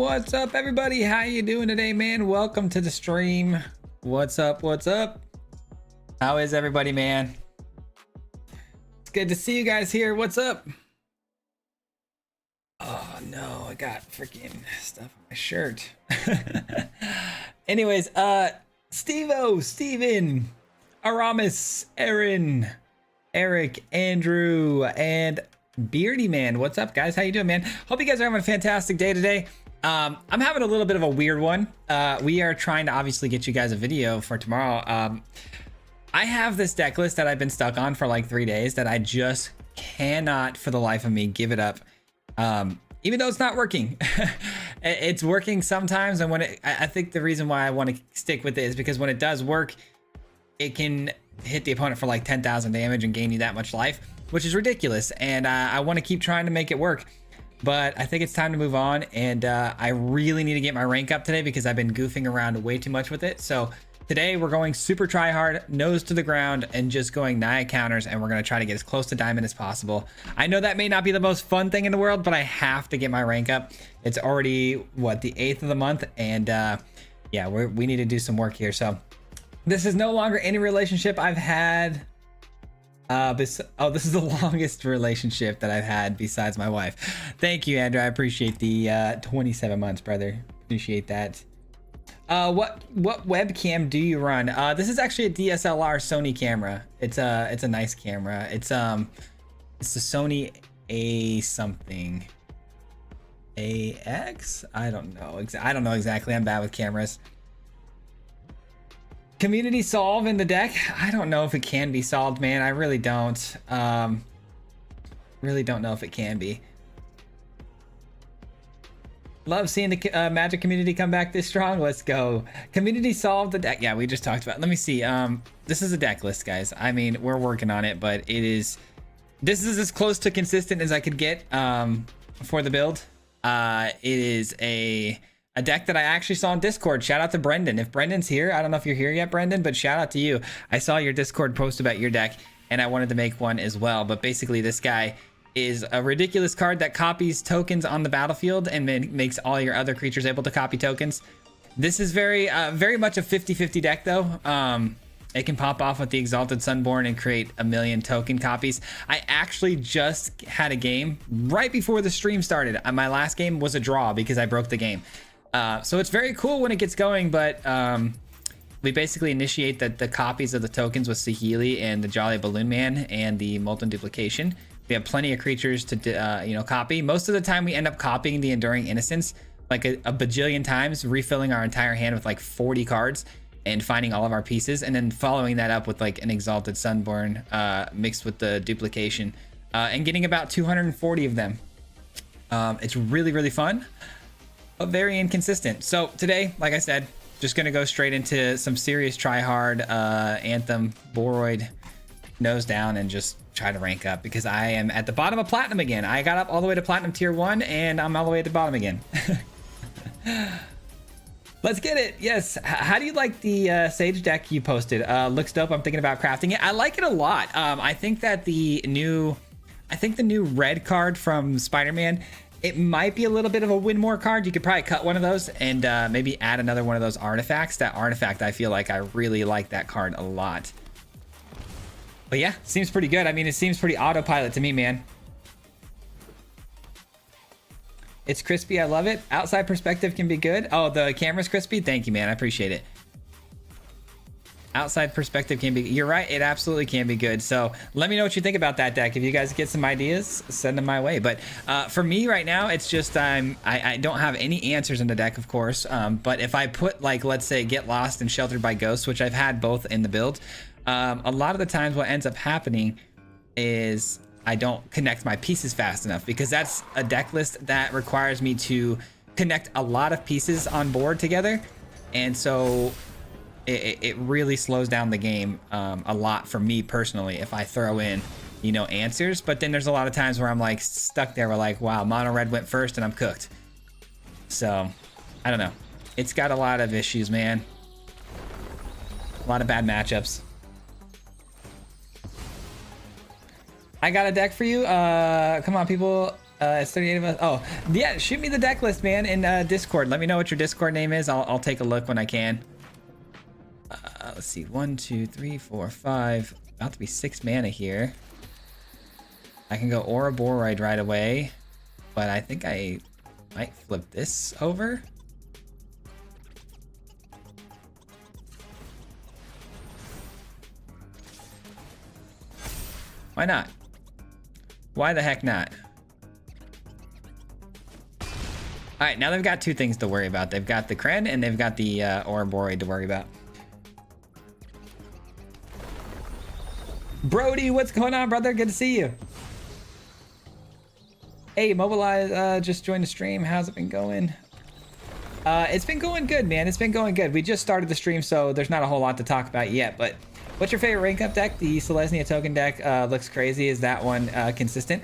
What's up, everybody? How you doing today, man? Welcome to the stream. What's up? What's up? How is everybody, man? It's good to see you guys here. What's up? Oh no, I got freaking stuff on my shirt. Anyways, Steve-O, Steven, Aramis, Aaron, Eric, Andrew, and Beardy Man. What's up, guys? How you doing, man? Hope you guys are having a fantastic day today. I'm having a little bit of a weird one. We are trying to obviously get you guys a video for tomorrow. I have this deck list that I've been stuck on for like 3 days that I just cannot for the life of me give it up. Even though it's not working. It's working sometimes, and when I think the reason why I want to stick with it is because when it does work, it can hit the opponent for like 10,000 damage and gain you that much life, which is ridiculous. And I want to keep trying to make it work, but I think it's time to move on. And I really need to get my rank up today because I've been goofing around way too much with it. So today we're going super try hard, nose to the ground, and just going Naya counters, and we're going to try to get as close to diamond as possible. I know that may not be the most fun thing in the world, but I have to get my rank up. It's already, what, the 8th of the month, and yeah, we need to do some work here. So this is no longer any relationship I've had. This is the longest relationship that I've had besides my wife. Thank you, Andrew. I appreciate the 27 months, brother. Appreciate that. What webcam do you run? This is actually a DSLR Sony camera. It's a nice camera. It's the Sony A something. AX? I don't know. I don't know exactly. I'm bad with cameras. Community solve in the deck? I don't know if it can be solved, man. I really don't. Really don't know if it can be. Love seeing the Magic community come back this strong. Let's go. Community solved the deck. Yeah, we just talked about it. Let me see. This is a deck list, guys. I mean, we're working on it, but this is as close to consistent as I could get for the build. It is a deck that I actually saw on Discord. Shout out to Brendan. If Brendan's here, I don't know if you're here yet, Brendan, but shout out to you. I saw your Discord post about your deck, and I wanted to make one as well. But basically, this guy is a ridiculous card that copies tokens on the battlefield and makes all your other creatures able to copy tokens. This is very much a 50-50 deck, though. It can pop off with the Exalted Sunborn and create 1,000,000 token copies. I actually just had a game right before the stream started. My last game was a draw because I broke the game. So it's very cool when it gets going, but we basically initiate the copies of the tokens with Saheeli and the Jolly Balloon Man and the Molten Duplication. We have plenty of creatures to copy. Most of the time we end up copying the Enduring Innocence like a bajillion times, refilling our entire hand with like 40 cards and finding all of our pieces, and then following that up with like an Exalted Sunborn mixed with the Duplication and getting about 240 of them. It's really, really fun, but very inconsistent. So today, like I said, just gonna go straight into some serious try hard Anthem, Boroid, nose down, and just try to rank up because I am at the bottom of Platinum again. I got up all the way to Platinum Tier 1 and I'm all the way at the bottom again. Let's get it. Yes. How do you like the Sage deck you posted? Looks dope. I'm thinking about crafting it. I like it a lot. I think that the new red card from Spider-Man, it might be a little bit of a win more card. You could probably cut one of those and maybe add another one of those artifacts. That artifact, I feel like I really like that card a lot. But yeah, seems pretty good. I mean, it seems pretty autopilot to me, man. It's crispy. I love it. Outside perspective can be good. Oh, the camera's crispy. Thank you, man. I appreciate it. Outside perspective can be. You're right. It absolutely can be good. So let me know what you think about that deck. If you guys get some ideas, send them my way. But for me right now, it's just I don't have any answers in the deck, of course. But if I put like, let's say, Get Lost and Sheltered by Ghosts, which I've had both in the build, a lot of the times what ends up happening is I don't connect my pieces fast enough because that's a deck list that requires me to connect a lot of pieces on board together. And so it really slows down the game a lot for me personally if I throw in, answers. But then there's a lot of times where I'm like stuck there. We're like, wow, mono red went first and I'm cooked. So I don't know. It's got a lot of issues, man. A lot of bad matchups. I got a deck for you. Come on, people. It's 38 of us. Oh, yeah. Shoot me the deck list, man, in Discord. Let me know what your Discord name is. I'll take a look when I can. Let's see. 1, 2, 3, 4, 5. About to be 6 mana here. I can go Ouroboros right away, but I think I might flip this over. Why not? Why the heck not? All right, now they've got 2 things to worry about. They've got the Kren and they've got the Ouroboros to worry about. Brody, what's going on, brother? Good to see you. Hey, Mobilize just joined the stream. How's it been going? It's been going good, man. It's been going good. We just started the stream, so there's not a whole lot to talk about yet. But what's your favorite rank up deck? The Selesnya token deck looks crazy. Is that one consistent?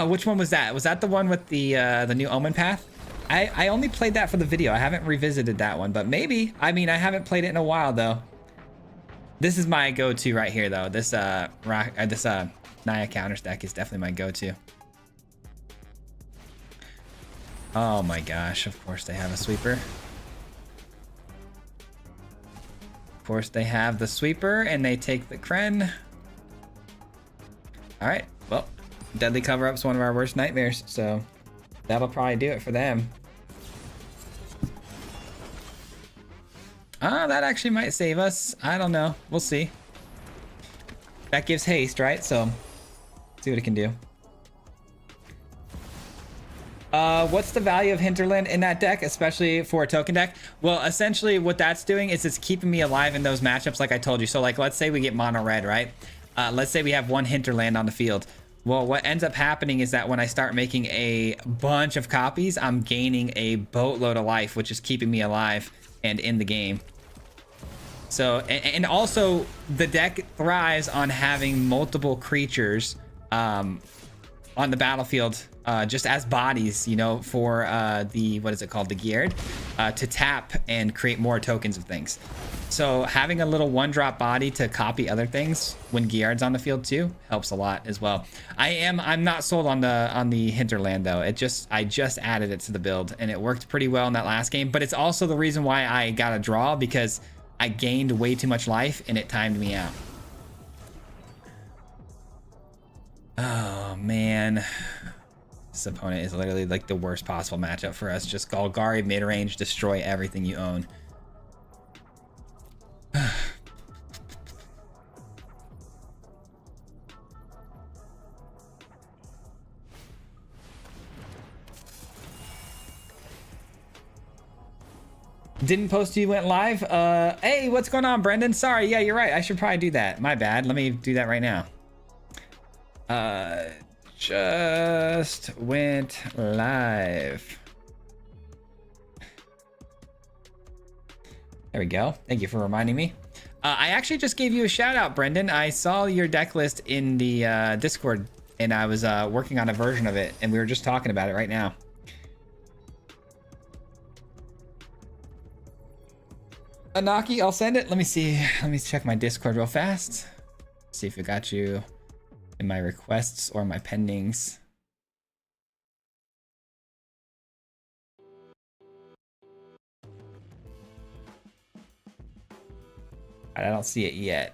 Which one was that? Was that the one with the new Omen Path? I only played that for the video. I haven't revisited that one, but maybe. I mean, I haven't played it in a while though. This is my go-to right here, though. This Naya counters deck is definitely my go-to. Oh my gosh! Of course they have a sweeper. Of course they have the sweeper, and they take the Kren. All right. Well, Deadly Cover-Up's one of our worst nightmares, so that'll probably do it for them. That actually might save us. I don't know. We'll see. That gives haste, right? So, see what it can do. What's the value of Hinterland in that deck, especially for a token deck? Well, essentially what that's doing is it's keeping me alive in those matchups like I told you. So, like, let's say we get mono red, right? Let's say we have 1 Hinterland on the field. Well, what ends up happening is that when I start making a bunch of copies, I'm gaining a boatload of life, which is keeping me alive and in the game. So, and also the deck thrives on having multiple creatures on the battlefield just as bodies, you know, for the, what is it called, the Geared, to tap and create more tokens of things. So having a little 1-drop body to copy other things when Geared's on the field too helps a lot as well. I'm not sold on the Hinterland though. I just added it to the build and it worked pretty well in that last game, but it's also the reason why I got a draw, because I gained way too much life and it timed me out. Oh man, this opponent is literally like the worst possible matchup for us. Just Golgari mid-range, destroy everything you own. Didn't post you went live. Hey, what's going on, Brendan? Sorry, yeah, you're right. I should probably do that. My bad. Let me do that right now. Just went live. There we go. Thank you for reminding me. I actually just gave you a shout out, Brendan. I saw your deck list in the Discord, and I was working on a version of it, and we were just talking about it right now. Anaki, I'll send it. Let me see. Let me check my Discord real fast. See if it got you in my requests or my pendings. I don't see it yet.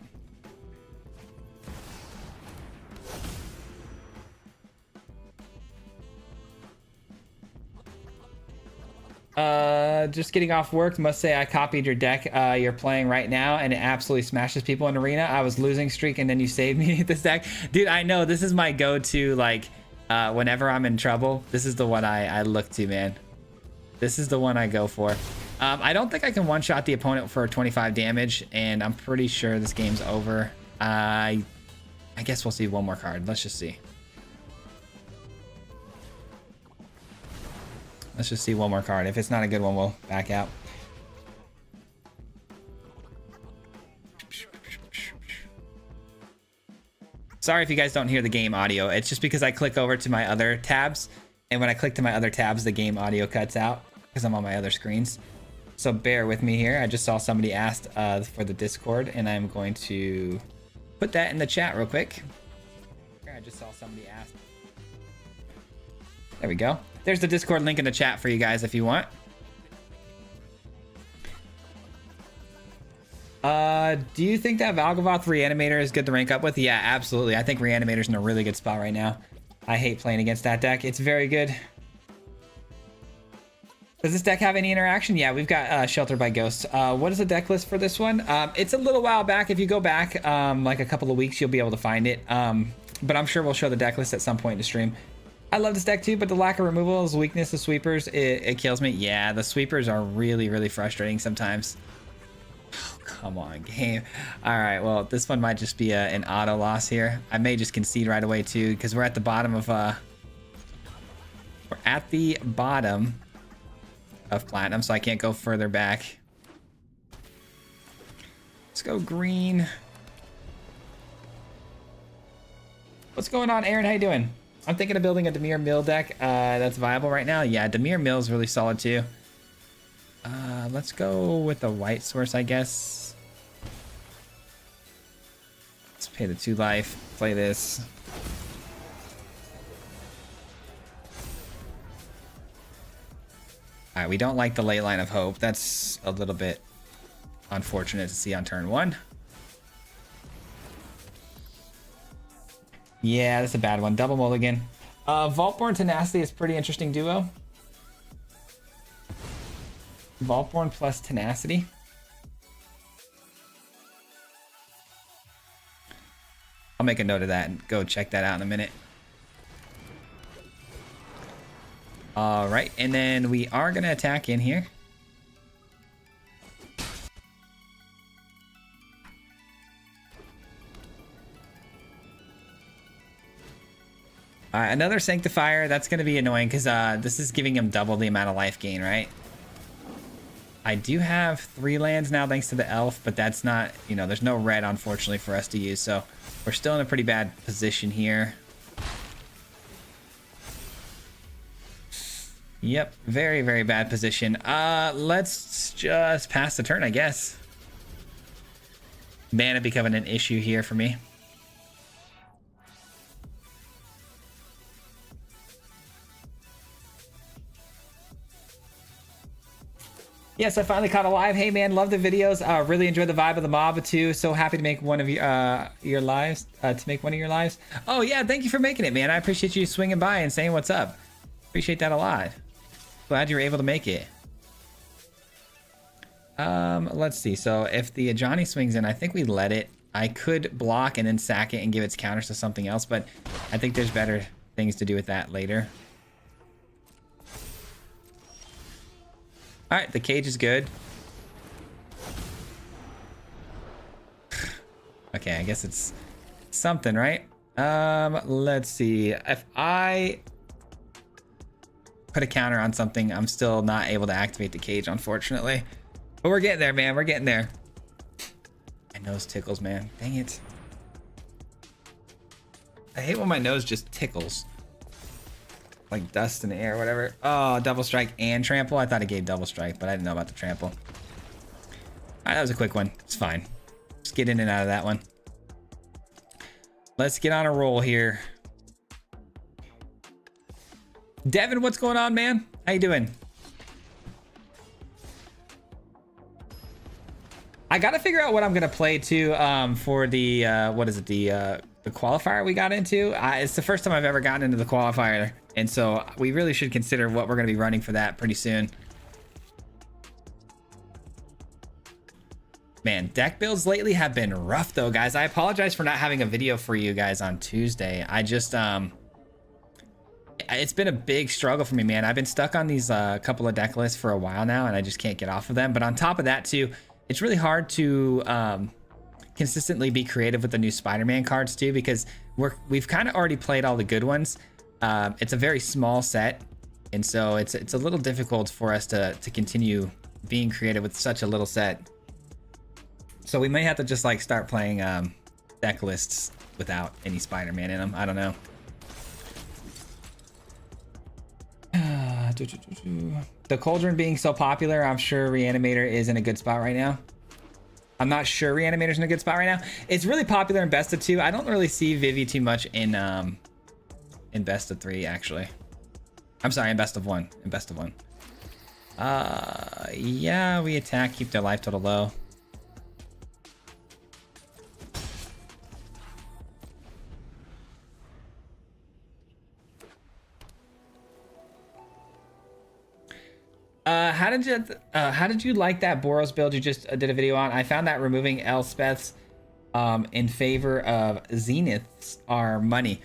Just getting off work. Must say I copied your deck you're playing right now, and it absolutely smashes people in arena. I was losing streak, and then you saved me with this deck. Dude, I know this is my go-to, like, whenever I'm in trouble. This is the one I look to, man. This is the one I go for. I don't think I can one-shot the opponent for 25 damage, and I'm pretty sure this game's over. I guess we'll see one more card. Let's just see. Let's just see one more card. If it's not a good one, we'll back out. Sorry if you guys don't hear the game audio. It's just because I click over to my other tabs, and when I click to my other tabs, the game audio cuts out because I'm on my other screens. So bear with me here. I just saw somebody asked for the Discord, and I'm going to put that in the chat real quick. I just saw somebody ask. There we go. There's the Discord link in the chat for you guys if you want. Do you think that Valgavoth Reanimator is good to rank up with? Yeah, absolutely. I think Reanimator's in a really good spot right now. I hate playing against that deck. It's very good. Does this deck have any interaction? Yeah, we've got Shelter by Ghosts. What is the deck list for this one? It's a little while back. If you go back like a couple of weeks, you'll be able to find it. But I'm sure we'll show the deck list at some point in the stream. I love this deck too, but the lack of removals, weakness of sweepers, it kills me. Yeah, the sweepers are really, really frustrating sometimes. Oh, come on, game. All right, well, this one might just be an auto loss here. I may just concede right away too, because we're at the bottom of platinum, so I can't go further back. Let's go green. What's going on, Aaron? How you doing? I'm thinking of building a Dimir Mill deck that's viable right now. Yeah, Dimir Mill is really solid too. Let's go with the white source, I guess. Let's pay the 2 life. Play this. All right, we don't like the late line of hope. That's a little bit unfortunate to see on turn 1. Yeah, that's a bad one. Double mulligan. Vaultborn Tenacity is pretty interesting duo. Vaultborn plus Tenacity. I'll make a note of that and go check that out in a minute. All right, and then we are going to attack in here. All right, another Sanctifier. That's going to be annoying because this is giving him double the amount of life gain, right? I do have 3 lands now thanks to the elf, but that's not, you know, there's no red, unfortunately, for us to use. So we're still in a pretty bad position here. Yep, very, very bad position. Let's just pass the turn, I guess. Mana becoming an issue here for me. Yes, I finally caught a live. Hey man, love the videos. Really enjoy the vibe of the mob too. So happy to make one of your lives. Oh yeah, thank you for making it, man. I appreciate you swinging by and saying what's up. Appreciate that a lot. Glad you were able to make it. Let's see. So if the Ajani swings in, I think we let it. I could block and then sack it and give its counters to something else, but I think there's better things to do with that later. All right, the cage is good. Okay, I guess it's something, right? Let's see. If I put a counter on something, I'm still not able to activate the cage, unfortunately. But we're getting there, man. We're getting there. My nose tickles, man. Dang it. I hate when my nose just tickles. Like dust in the air or whatever. Oh, double strike and trample. I thought it gave double strike, but I didn't know about the trample. All right, that was a quick one. It's fine. Just get in and out of that one. Let's get on a roll here. Devin, what's going on, man? How you doing? I gotta figure out what I'm gonna play too for the what is it, the qualifier we got into. It's the first time I've ever gotten into the qualifier, and so we really should consider what we're gonna be running for that pretty soon. Man, deck builds lately have been rough though, guys. I apologize for not having a video for you guys on Tuesday. I just it's been a big struggle for me, man. I've been stuck on these couple of deck lists for a while now, and I just can't get off of them. But on top of that too, it's really hard to consistently be creative with the new Spider-Man cards too, because we've kind of already played all the good ones. It's a very small set, and so it's a little difficult for us to continue being creative with such a little set. So we may have to just like start playing deck lists without any Spider-Man in them. I don't know. The Cauldron being so popular, I'm sure Reanimator is in a good spot right now. I'm not sure Reanimator's in a good spot right now. It's really popular in best of 2. I don't really see Vivi too much in best of 3 actually. I'm sorry, in best of one. In best of one. Yeah, we attack, keep their life total low. How did you like that Boros build you just did a video on? I found that removing Elspeth's in favor of Zeniths are money.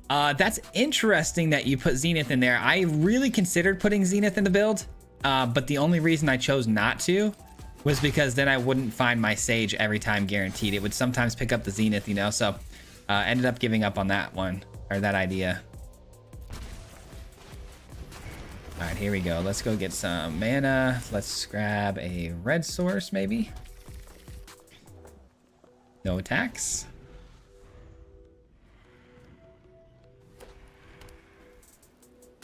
That's interesting that you put Zenith in there. I really considered putting Zenith in the build, but the only reason I chose not to was because then I wouldn't find my Sage every time guaranteed. It would sometimes pick up the Zenith, you know, so ended up giving up on that one, or that idea. All right, here we go. Let's go get some mana. Let's grab a red source, maybe. No attacks.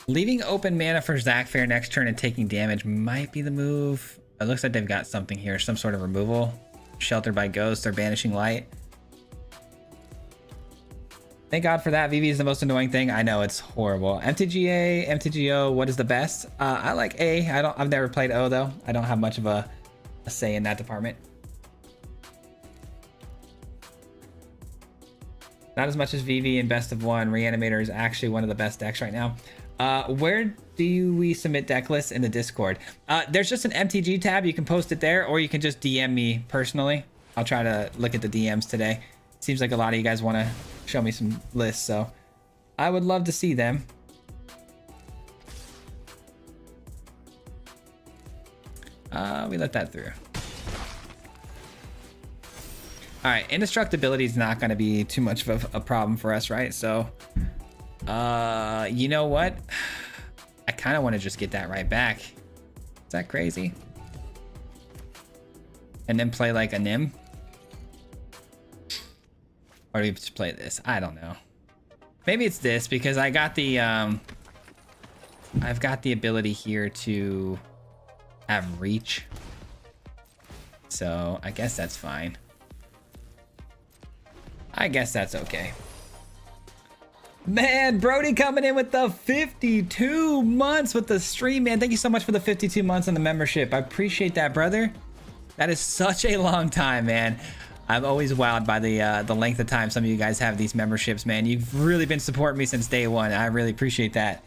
Leaving open mana for Zakfair next turn and taking damage might be the move. It looks like they've got something here, some sort of removal. Sheltered by Ghost or Banishing Light. Thank God for that. VV is the most annoying thing. I know, it's horrible. MTGA, MTGO, what is the best? I like A. I've never played O though. I don't have much of a say in that department. Not as much as VV in best of one. Reanimator is actually one of the best decks right now. Where do we submit deck lists? In the Discord? There's just an MTG tab. You can post it there, or you can just DM me personally. I'll try to look at the DMs today. Seems like a lot of you guys want to show me some lists, so I would love to see them. We let that through. All right, indestructibility is not going to be too much of a problem for us, right? So, you know what? I kind of want to just get that right back. Is that crazy? And then play like a Nim? Or do we just play this? I don't know. Maybe it's this because I got the I've got the ability here to have reach. So I guess that's fine. I guess that's okay. Man, Brody coming in with the 52 months with the stream, man. Thank you so much for the 52 months on the membership. I appreciate that, brother. That is such a long time, man. I'm always wowed by the length of time some of you guys have these memberships, man. You've really been supporting me since day one. I really appreciate that.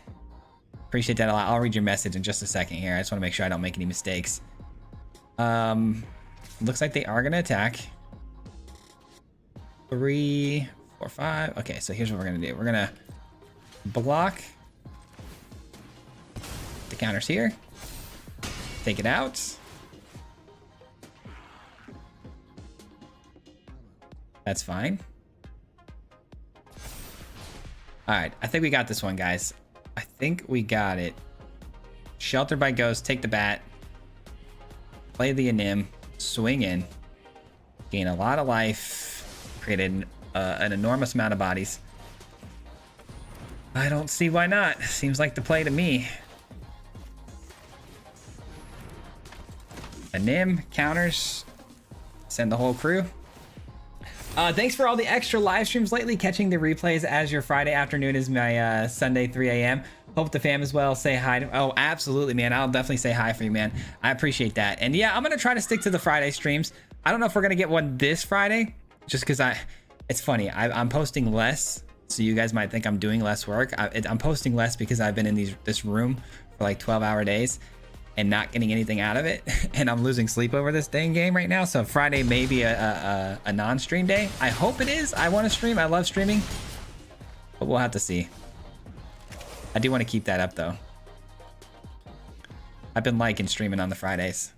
Appreciate that a lot. I'll read your message in just a second here. I just want to make sure I don't make any mistakes. Looks like they are going to attack. 3, 4, 5. Okay, so here's what we're going to do. We're going to block the counters here. Take it out. That's fine. All right, I think we got this one, guys. I think we got it. Shelter by Ghost, take the bat. Play the Anim, swing in. Gain a lot of life. Create an enormous amount of bodies. I don't see why not. Seems like the play to me. Anim, counters. Send the whole crew. Thanks for all the extra live streams lately. Catching the replays as your Friday afternoon is my Sunday 3 a.m. Hope the fam as well. Say hi. Oh, absolutely, man. I'll definitely say hi for you, man. I appreciate that. And yeah, I'm going to try to stick to the Friday streams. I don't know if we're going to get one this Friday, just because it's funny. I'm posting less, so you guys might think I'm doing less work. I'm posting less because I've been in this room for like 12-hour days and not getting anything out of it, and I'm losing sleep over this dang game right now. So Friday may be a non-stream day. I hope it is. I want to stream. I love streaming, but we'll have to see. I do want to keep that up though. I've been liking streaming on the Fridays.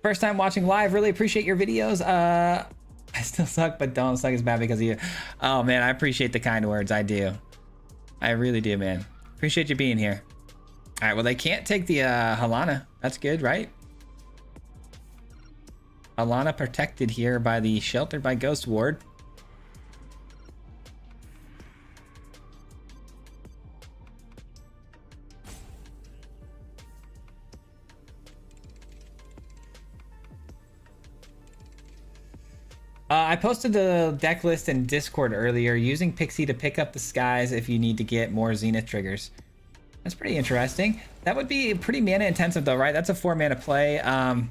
First time watching live. Really appreciate your videos. I still suck, but don't suck as bad because of you. Oh man, I appreciate the kind words. I do. I really do, man. Appreciate you being here. All right, well, they can't take the Halana. That's good, right? Halana protected here by the Sheltered by Ghost ward. I posted the deck list in Discord earlier, using Pixie to pick up the skies if you need to get more Zenith triggers. That's pretty interesting. That would be pretty mana intensive though, right? That's a 4 mana play. I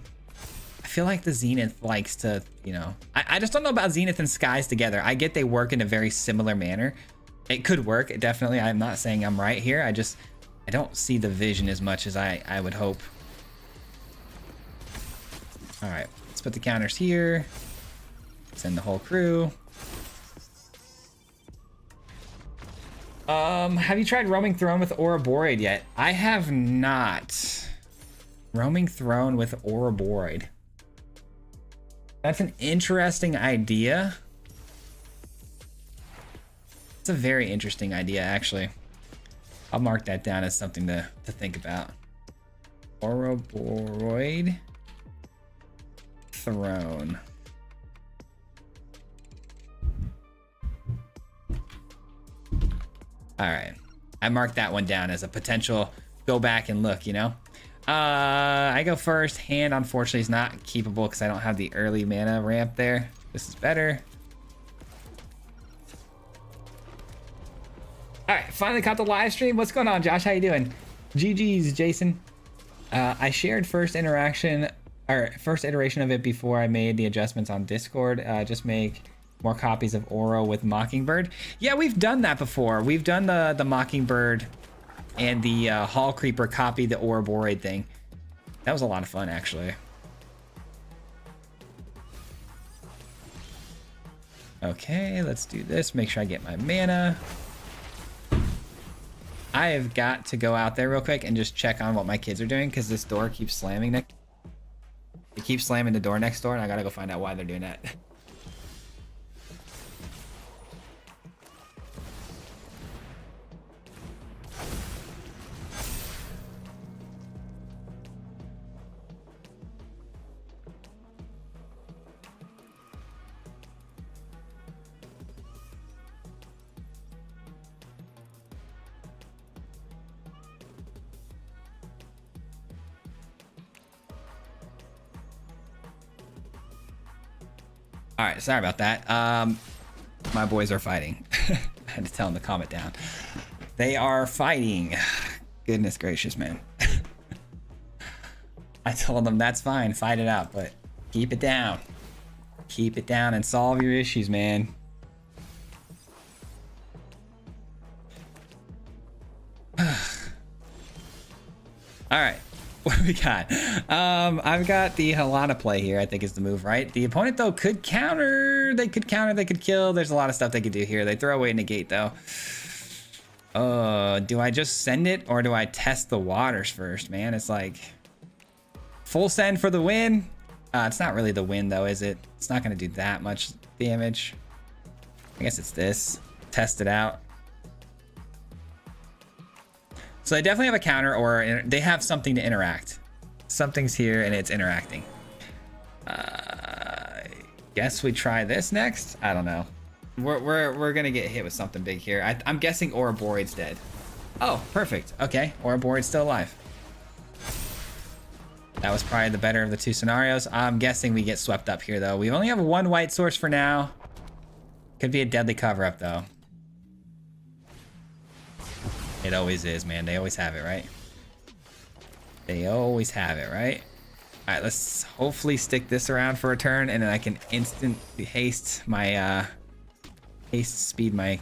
feel like the Zenith likes to, you know, I just don't know about Zenith and skies together. I get they work in a very similar manner. It could work, definitely. I'm not saying I'm right here. I don't see the vision as much as I would hope. All right, let's put the counters here. Send the whole crew. Have you tried Roaming Throne with Ouroborid yet? I have not. Roaming Throne with Ouroborid. That's an interesting idea. It's a very interesting idea, actually. I'll mark that down as something to think about. Ouroborid Throne. All right, I marked that one down as a potential go back and look, you know? I go first. Hand, unfortunately, is not keepable because I don't have the early mana ramp there. This is better. All right, finally caught the live stream. What's going on, Josh? How you doing? GG's, Jason. I shared first iteration of it before I made the adjustments on Discord. Just make more copies of Oro with Mockingbird. Yeah, we've done that before. We've done the Mockingbird and the Hall Creeper copy the Ouroborid thing. That was a lot of fun, actually. Okay, let's do this. Make sure I get my mana. I have got to go out there real quick and just check on what my kids are doing because this door keeps slamming. It keeps slamming the door next door, and I gotta go find out why they're doing that. All right, sorry about that. My boys are fighting. I had to tell them to calm it down. They are fighting. Goodness gracious, man. I told them that's fine, fight it out, but keep it down. Keep it down and solve your issues, man. All right. What do we got? I've got the Halana play here, I think is the move, right? The opponent, though, could counter. They could counter, they could kill. There's a lot of stuff they could do here. They throw away negate, though. Do I just send it or do I test the waters first, man? It's like full send for the win. It's not really the win, though, is it? It's not going to do that much damage. I guess it's this. Test it out. So they definitely have a counter, or they have something to interact. Something's here and it's interacting. Guess we try this next. I don't know. We're gonna get hit with something big here. I'm guessing Ouroborid's dead. Oh, perfect. Okay, Ouroborid's still alive. That was probably the better of the two scenarios. I'm guessing we get swept up here, though. We only have one white source for now. Could be a deadly cover-up, though. It always is, man. They always have it, right? They always have it, right? All right, let's hopefully stick this around for a turn, and then I can instantly haste my speed my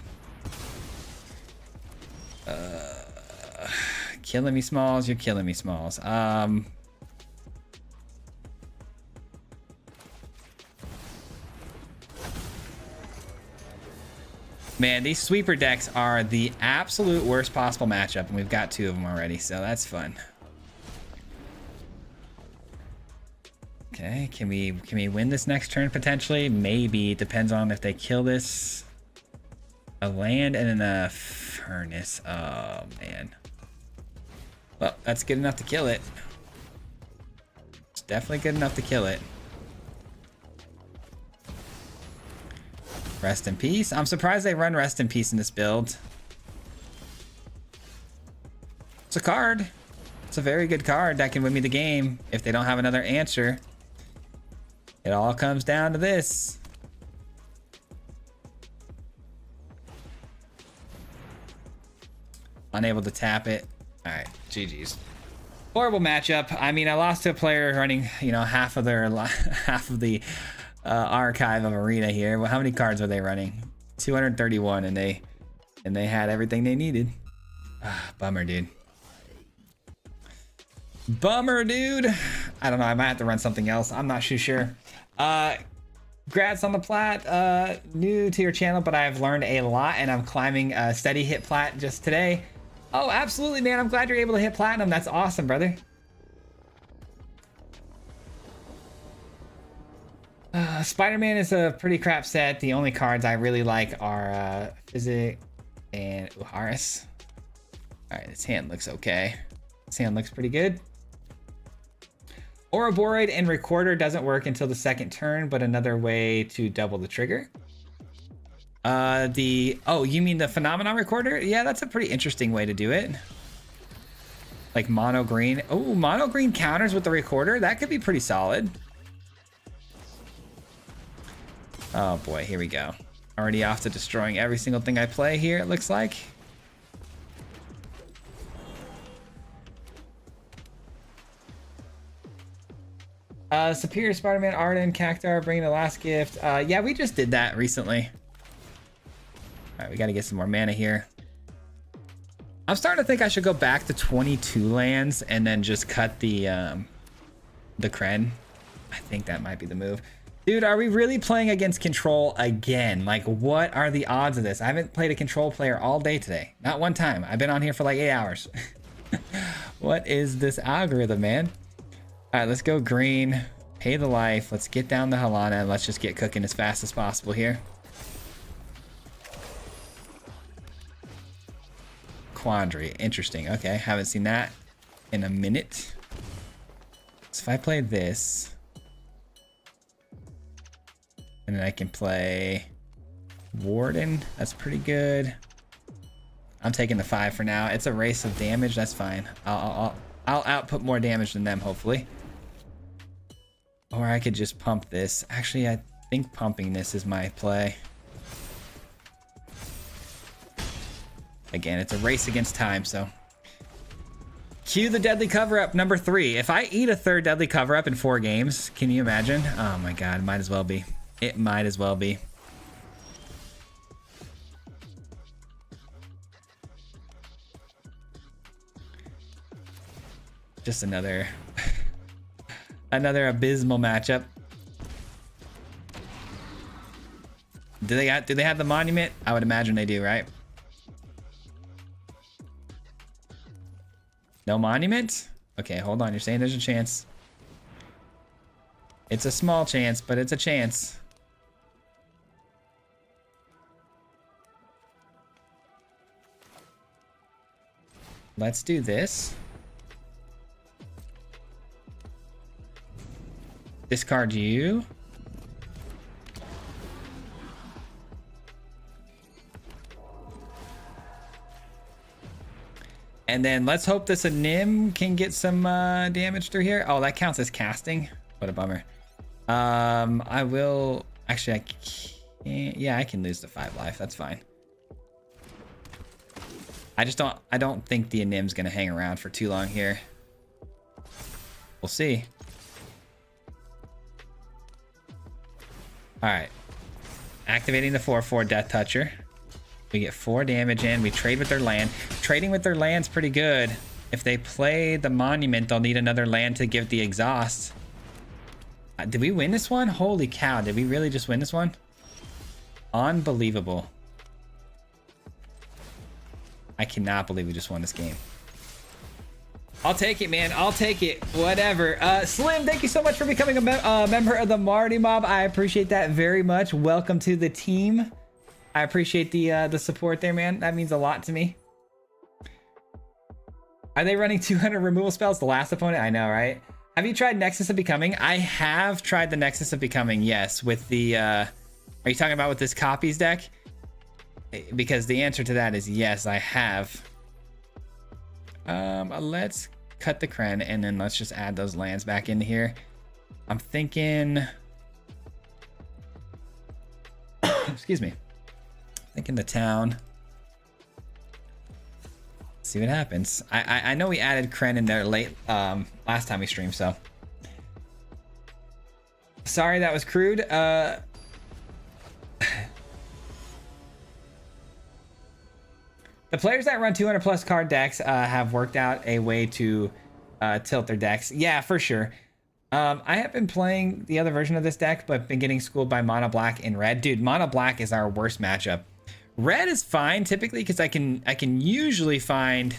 killing me, Smalls. You're killing me, Smalls. Man, these sweeper decks are the absolute worst possible matchup, and we've got two of them already, so that's fun. Okay, can we win this next turn potentially? Maybe. It depends on if they kill this. A land and then a furnace. Oh man. Well, that's good enough to kill it. It's definitely good enough to kill it. Rest in peace. I'm surprised they run rest in peace in this build. It's a card. It's a very good card that can win me the game if they don't have another answer. It all comes down to this. Unable to tap it. All right, GG's. Horrible matchup. I mean, I lost to a player running, you know, half of the archive of Arena here. Well, how many cards were they running? 231, and they had everything they needed. Bummer, dude. Bummer, dude. I don't know. I might have to run something else. I'm not too sure. Congrats on the plat. New to your channel, but I've learned a lot, and I'm climbing steady hit plat just today. Oh, absolutely, man. I'm glad you're able to hit platinum. That's awesome, brother. Spider-Man is a pretty crap set. The only cards I really like are Physic and Uharis. All right, this hand looks okay. This hand looks pretty good. Ouroboros and Recorder doesn't work until the second turn, but another way to double the trigger. Oh, you mean the Phenomenon Recorder? Yeah, that's a pretty interesting way to do it. Like mono green. Oh, mono green counters with the Recorder. That could be pretty solid. Oh boy, here we go. Already off to destroying every single thing I play here, it looks like. Superior Spider-Man, Arden, Cactar, bringing the last gift. Yeah, we just did that recently. All right, we got to get some more mana here. I'm starting to think I should go back to 22 lands and then just cut the Kren. I think that might be the move. Dude, are we really playing against control again? Like, what are the odds of this? I haven't played a control player all day today. Not one time. I've been on here for like 8 hours. What is this algorithm, man? All right, let's go green. Pay the life. Let's get down the Halana and let's just get cooking as fast as possible here. Quandary. Interesting. Okay, haven't seen that in a minute. So if I play this, and then I can play Warden. That's pretty good. I'm taking the 5 for now. It's a race of damage. That's fine. I'll output more damage than them, hopefully. Or I could just pump this. Actually, I think pumping this is my play. Again, it's a race against time, so. Cue the deadly cover-up number 3. If I eat a third deadly cover-up in 4 games, can you imagine? Oh my god, might as well be. It might as well be. Just another abysmal matchup. Do they have the monument? I would imagine they do, right? No monument? Okay, hold on. You're saying there's a chance. It's a small chance, but it's a chance. Let's do this. Discard you. And then let's hope this Anim can get some damage through here. Oh, that counts as casting. What a bummer. I will... Actually, I can't... Yeah, I can lose the 5 life. That's fine. I don't think the Anim's gonna hang around for too long here. We'll see. All right. Activating the 4/4 Death Toucher. We get 4 damage in. We trade with their land. Trading with their land's pretty good. If they play the monument, they'll need another land to give the exhaust. Did we win this one? Holy cow. Did we really just win this one? Unbelievable. I cannot believe we just won this game. I'll take it, man. I'll take it. Whatever. Slim, thank you so much for becoming a member of the Marty Mob. I appreciate that very much. Welcome to the team. I appreciate the support there, man. That means a lot to me. Are they running 200 removal spells? The last opponent? I know, right? Have you tried Nexus of Becoming? I have tried the Nexus of Becoming, yes. With the... are you talking about with this copies deck? Because the answer to that is yes, I have. Let's cut the Kren and then let's just add those lands back into here. I'm thinking... Excuse me. Thinking the town. Let's see what happens. I know we added Kren in there late last time we streamed, so sorry that was crude. The players that run 200 plus card decks have worked out a way to tilt their decks. Yeah, for sure. I have been playing the other version of this deck, but been getting schooled by mono black and red. Dude, mono black is our worst matchup. Red is fine typically because I can usually find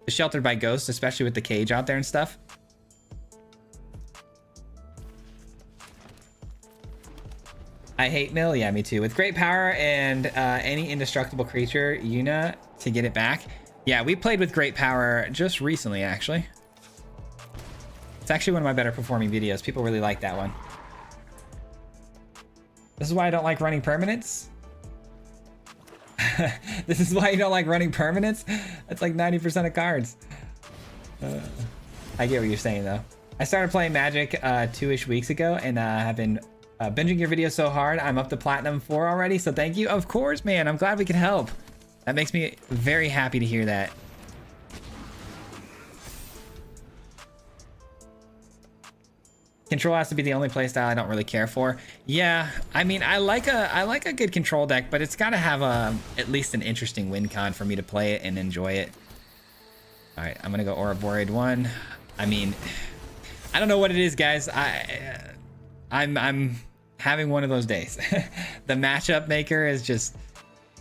Sheltered by Ghosts, especially with the cage out there and stuff. I hate mill. Yeah, me too. With great power and any indestructible creature, Yuna to get it back. Yeah, we played with great power just recently, actually. It's actually one of my better performing videos. People really like that one. This is why I don't like running permanents. This is why you don't like running permanents? That's like 90% of cards. I get what you're saying, though. I started playing Magic 2-ish weeks ago, and have been binging your videos so hard. I'm up to Platinum 4 already, so thank you. Of course, man. I'm glad we could help. That makes me very happy to hear that. Control has to be the only playstyle I don't really care for. Yeah, I mean, I like a good control deck, but it's got to have at least an interesting win con for me to play it and enjoy it. All right, I'm gonna go Aura Boread 1. I mean, I don't know what it is, guys. I'm having one of those days. The matchup maker is just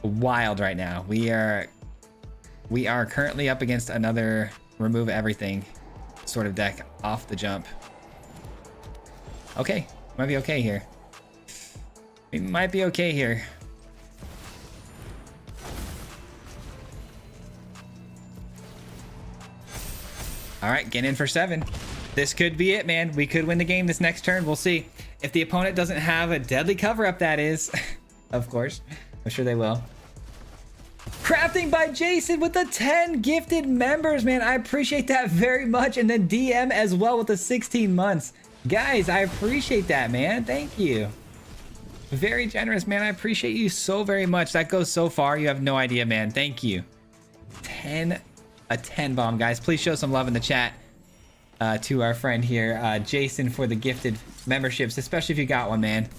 wild right now. We are currently up against another remove everything sort of deck off the jump. Okay, might be okay here. We might be okay here. All right, get in for 7. This could be it, man. We could win the game this next turn. We'll see. If the opponent doesn't have a deadly cover-up, that is. Of course. I'm sure they will. Crafting by Jason with the 10 gifted members, man. I appreciate that very much. And then DM as well with the 16 months. Guys, I appreciate that, man. Thank you. Very generous, man. I appreciate you so very much. That goes so far. You have no idea, man. Thank you. A 10 bomb, guys. Please show some love in the chat to our friend here, Jason, for the gifted memberships, especially if you got one, man.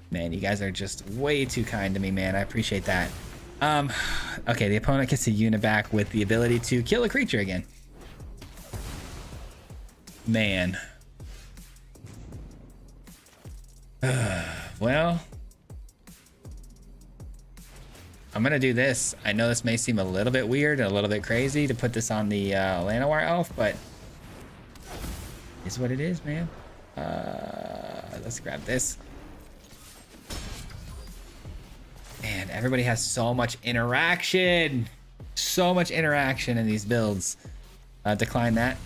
Man, you guys are just way too kind to me, man. I appreciate that. Okay, the opponent gets a Yuna back with the ability to kill a creature again. Man. Well, I'm gonna do this. I know this may seem a little bit weird and a little bit crazy to put this on the Llanowar elf, but it's what it is, man. Let's grab this. Man, everybody has so much interaction. So much interaction in these builds. Decline that.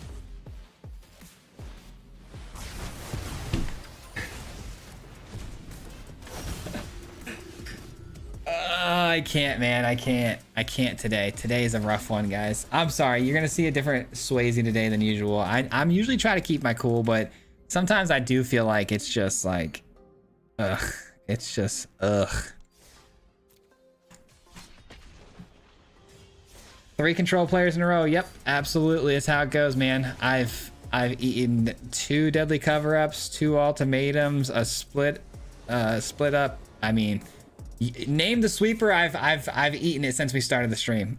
I can't, man. I can't today. Today is a rough one, guys. I'm sorry. You're gonna see a different Swayze today than usual. I'm usually trying to keep my cool, but sometimes I do feel like it's just like, ugh. It's just, ugh. 3 control players in a row. Yep, absolutely. It's how it goes, man. I've eaten 2 deadly cover-ups, 2 ultimatums, a split up. I mean, name the sweeper. I've eaten it since we started the stream.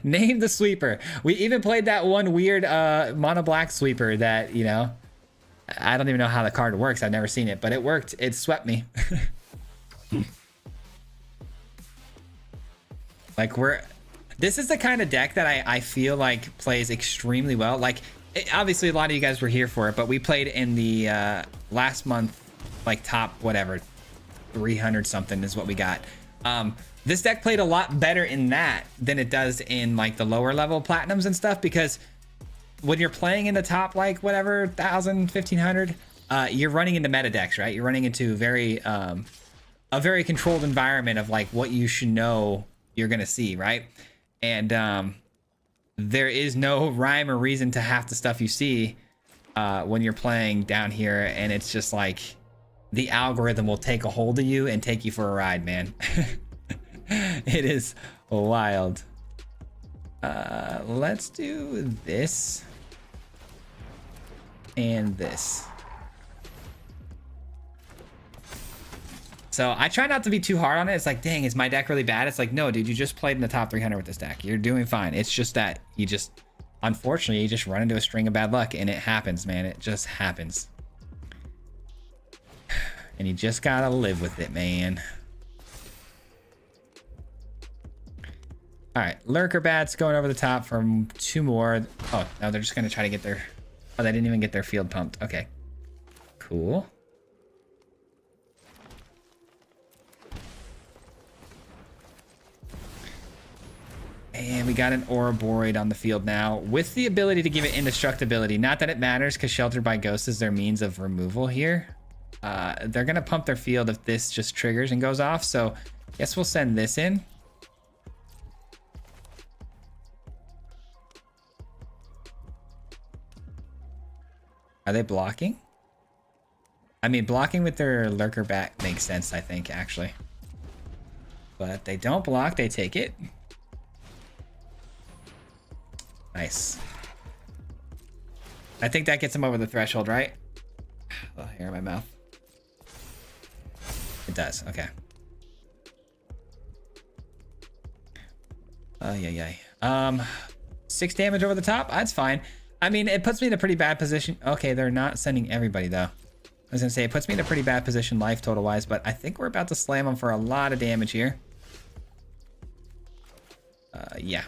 Name the sweeper. We even played that one weird mono black sweeper that, you know, I don't even know how the card works. I've never seen it, but it worked. It swept me. Like, this is the kind of deck that I feel like plays extremely well. Like, obviously a lot of you guys were here for it, but we played in the last month, like top whatever 300 something is what we got. This deck played a lot better in that than it does in like the lower level platinums and stuff, because when you're playing in the top like whatever 1000 1500, you're running into meta decks, right? You're running into a very controlled environment of like what you should know you're gonna see, right? And there is no rhyme or reason to half the stuff you see when you're playing down here, and it's just like the algorithm will take a hold of you and take you for a ride, man. It is wild. Let's do this and this. So I try not to be too hard on it. It's like, dang, is my deck really bad? It's like, no, dude, you just played in the top 300 with this deck. You're doing fine. It's just that you just, unfortunately, you just run into a string of bad luck, and it happens, man. It just happens. And you just gotta live with it, man. All right, Lurker Bats going over the top from 2 more. Oh, no, they're just gonna try to get their, oh, they didn't even get their field pumped. Okay, cool. And we got an Ouroborid on the field now with the ability to give it indestructibility. Not that it matters because Sheltered by Ghost is their means of removal here. They're going to pump their field if this just triggers and goes off. So I guess we'll send this in. Are they blocking? I mean, blocking with their Lurker Bat makes sense, I think, actually. But they don't block, they take it. Nice. I think that gets him over the threshold, right? Oh, hair in my mouth. It does, okay. Yeah. 6 damage over the top, that's fine. I mean, it puts me in a pretty bad position. Okay, they're not sending everybody though. I was gonna say, it puts me in a pretty bad position life total wise, but I think we're about to slam them for a lot of damage here. Yeah.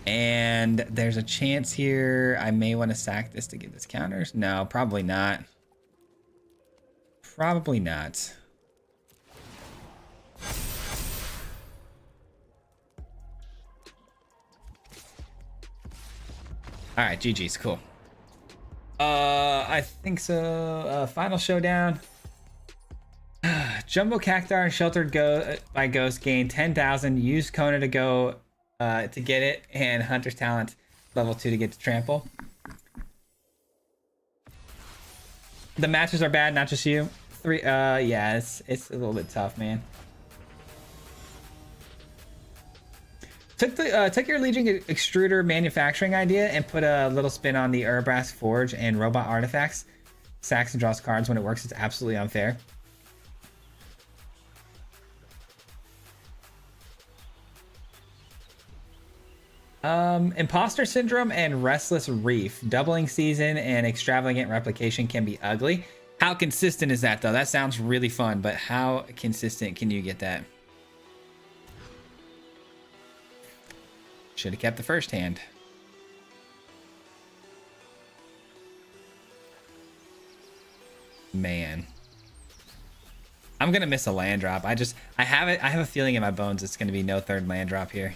And there's a chance here I may want to sack this to get this counters. No, probably not. Probably not. All right, GG's, cool. I think so. Final showdown. Jumbo Cactar and Sheltered by Ghost gain 10,000. Use Kona to go to get it, and Hunter's Talent level 2 to get to trample. The matches are bad, not just you. 3. Yeah, it's a little bit tough, man. Took your Legion extruder manufacturing idea and put a little spin on the Urbrass Forge and robot artifacts. Sacks and draws cards when it works. It's absolutely unfair. Imposter Syndrome and Restless Reef. Doubling Season and Extravagant Replication can be ugly. How consistent is that, though? That sounds really fun, but how consistent can you get that? Should have kept the first hand. Man. I'm gonna miss a land drop. I have a feeling in my bones it's gonna be no third land drop here.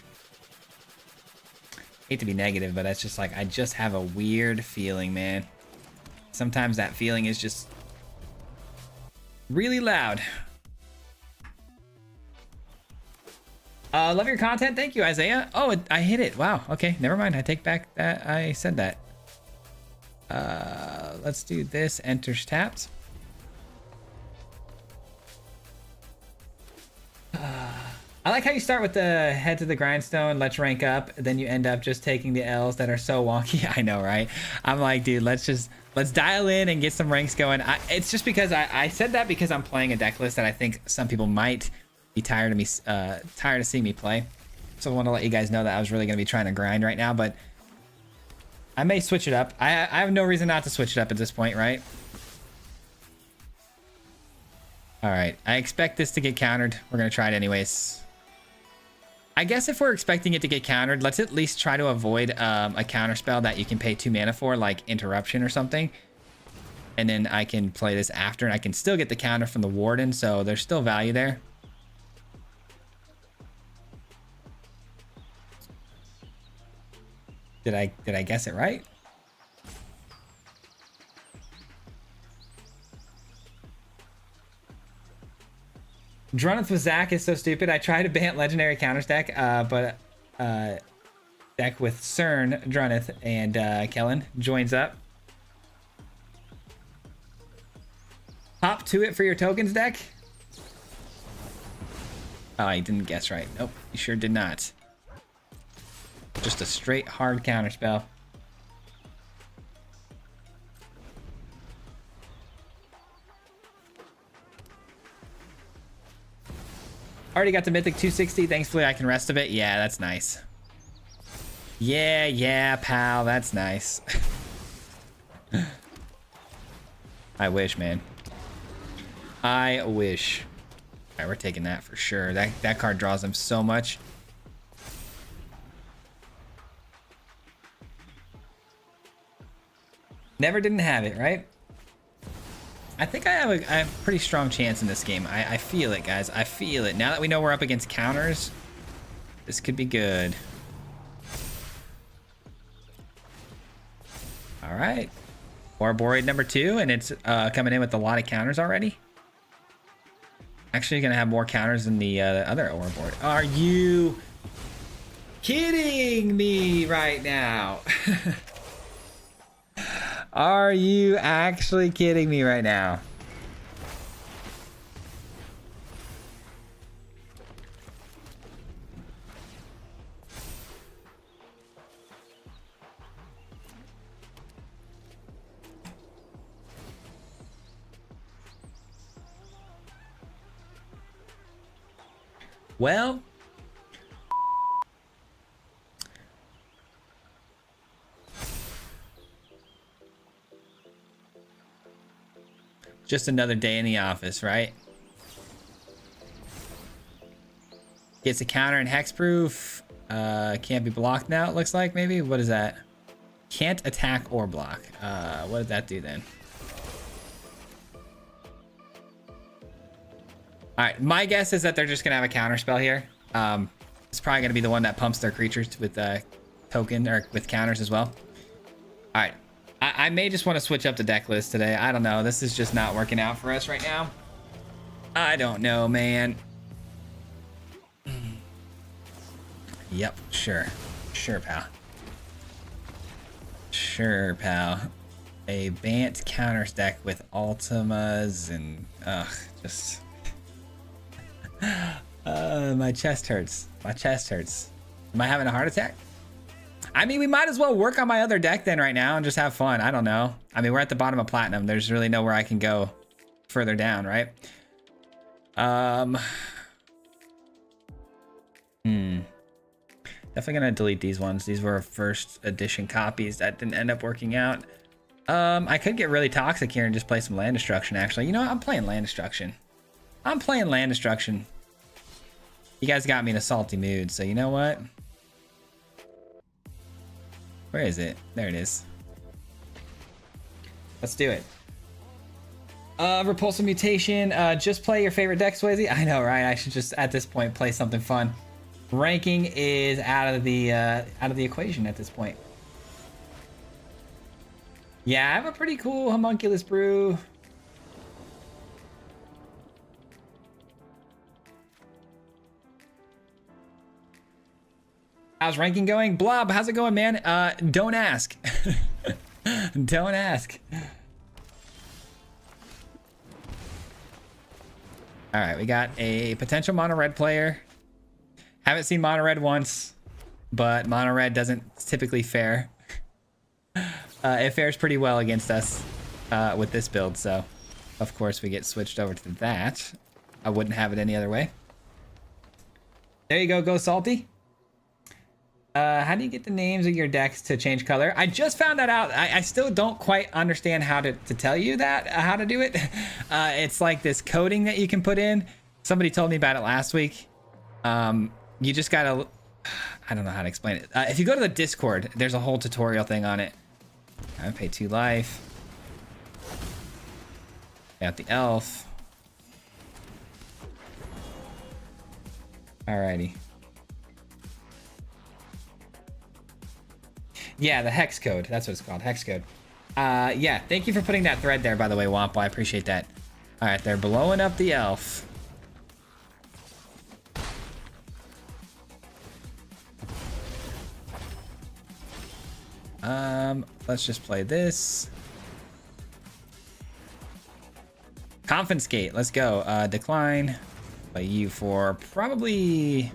Hate to be negative, but that's just like, I just have a weird feeling, man. Sometimes that feeling is just really loud. Love your content. Thank you, Isaiah. Oh, I hit it. Wow. Okay, never mind. I take back that I said that. Let's do this. Enters tapped. I like how you start with the head to the grindstone, let's rank up, then you end up just taking the L's that are so wonky. I know, right? I'm like, dude, let's dial in and get some ranks going. It's just because I said that because I'm playing a deck list that I think some people might be tired of me, tired of seeing me play. So I want to let you guys know that I was really going to be trying to grind right now, but I may switch it up. I have no reason not to switch it up at this point, right? All right, I expect this to get countered. We're going to try it anyways. I guess if we're expecting it to get countered, let's at least try to avoid a counter spell that you can pay 2 mana for, like Interruption or something. And then I can play this after, and I can still get the counter from the Warden, so there's still value there. Did I guess it right? Druneth with Zach is so stupid. I tried to ban Legendary Counters deck, but deck with CERN, Druneth, and Kellen joins up. Hop to it for your tokens deck. Oh, I didn't guess right. Nope, you sure did not. Just a straight hard counter spell. Already got the Mythic 260. Thankfully, I can rest a bit. Yeah, that's nice. Yeah, pal. That's nice. I wish, man. I wish. All right, we're taking that for sure. That card draws them so much. Never didn't have it, right? I think I have a pretty strong chance in this game. I feel it, guys. I feel it. Now that we know we're up against counters, this could be good. All right. Ouroboros number 2, and it's coming in with a lot of counters already. Actually, gonna have more counters than the other Ouroboros. Are you kidding me right now? Are you actually kidding me right now? Well, just another day in the office, right? Gets a counter and hexproof. Can't be blocked now, it looks like, maybe. What is that? Can't attack or block. What did that do then? All right, my guess is that they're just gonna have a counter spell here. It's probably gonna be the one that pumps their creatures with token or with counters as well. All right, I may just want to switch up the deck list today. I don't know. This is just not working out for us right now. I don't know, man. Yep, sure, pal. Sure, pal. A Bant counters deck with Ultimas and just. My chest hurts. My chest hurts. Am I having a heart attack? I mean, we might as well work on my other deck then right now and just have fun. I don't know. I mean, we're at the bottom of platinum. There's really nowhere I can go further down, right? Definitely gonna delete these ones. These were first edition copies that didn't end up working out. I could get really toxic here and just play some land destruction, actually. You know what? I'm playing land destruction. I'm playing land destruction. You guys got me in a salty mood, so you know what? Where is it? There it is. Let's do it. Repulsive mutation. Just play your favorite deck, Swayze. I know, right? I should just at this point play something fun. Ranking is out of the equation at this point. Yeah, I have a pretty cool homunculus brew. How's ranking going? Blob, how's it going, man? Don't ask. Don't ask. All right, we got a potential mono red player. Haven't seen mono red once, but mono red doesn't typically fare. It fares pretty well against us with this build, so of course we get switched over to that. I wouldn't have it any other way. There you go, salty. How do you get the names of your decks to change color? I just found that out. I still don't quite understand how to tell you that, how to do it. It's like this coding that you can put in. Somebody told me about it last week. You just gotta, I don't know how to explain it. If you go to the Discord, there's a whole tutorial thing on it. I pay 2 life. Got the elf. Alrighty. Yeah, the hex code. That's what it's called. Hex code. Yeah, thank you for putting that thread there, by the way, Wampa. I appreciate that. All right, they're blowing up the elf. Let's just play this. Confiscate. Let's go. Decline. Play you for probably...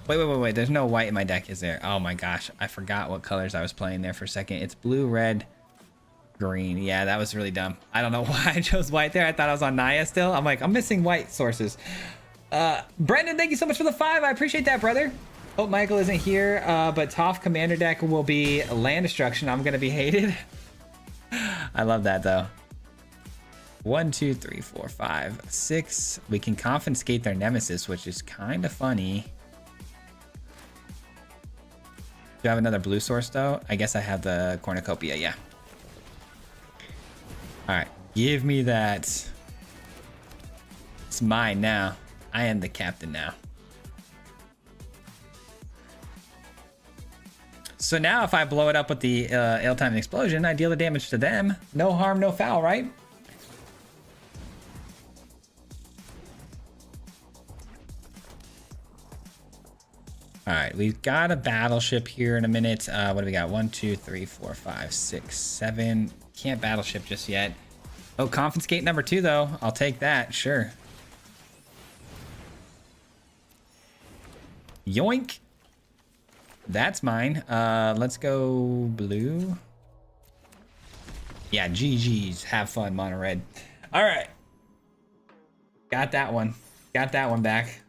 Wait. There's no white in my deck, is there? Oh my gosh. I forgot what colors I was playing there for a second. It's blue, red, green. Yeah, that was really dumb. I don't know why I chose white there. I thought I was on Naya still. I'm like, I'm missing white sources. Brendan, thank you so much for the 5. I appreciate that, brother. Oh, Michael isn't here, but Toph commander deck will be land destruction. I'm gonna be hated. I love that though. 1, 2, 3, 4, 5, 6. We can confiscate their nemesis, which is kind of funny. Do I have another blue source though? I guess I have the cornucopia, yeah. All right, give me that. It's mine now. I am the captain now. So now if I blow it up with the ill-timed explosion, I deal the damage to them. No harm, no foul, right? All right, we've got a battleship here in a minute. What do we got? 1, 2, 3, 4, 5, 6, 7. Can't battleship just yet. Oh, confiscate number 2 though. I'll take that, sure. Yoink. That's mine. Let's go blue. Yeah, GG's. Have fun, mono red. All right. Got that one. Got that one back.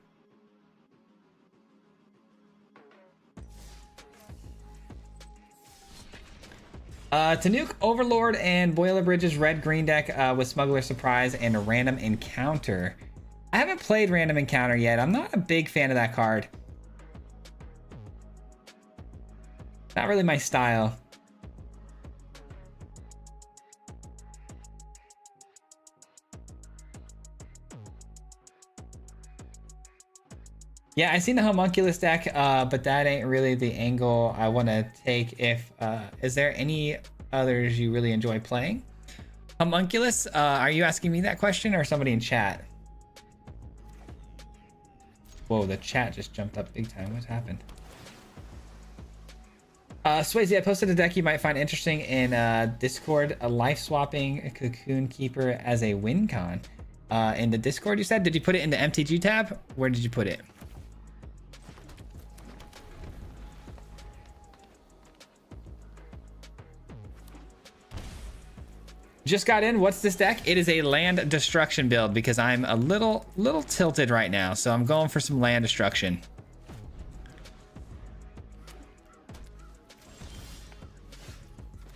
To nuke Overlord and Boiler Bridges red green deck with Smuggler Surprise and a random encounter. I haven't played random encounter yet. I'm not a big fan of that card. Not really my style. Yeah, I seen the homunculus deck, but that ain't really the angle I want to take. If is there any others you really enjoy playing? Homunculus, are you asking me that question or somebody in chat? Whoa, the chat just jumped up big time. What happened? Swayze, I posted a deck you might find interesting in Discord, a life swapping Cocoon Keeper as a win con. In the Discord, you said? Did you put it in the MTG tab? Where did you put it? Just got in. What's this deck? It is a land destruction build because I'm a little tilted right now. So I'm going for some land destruction.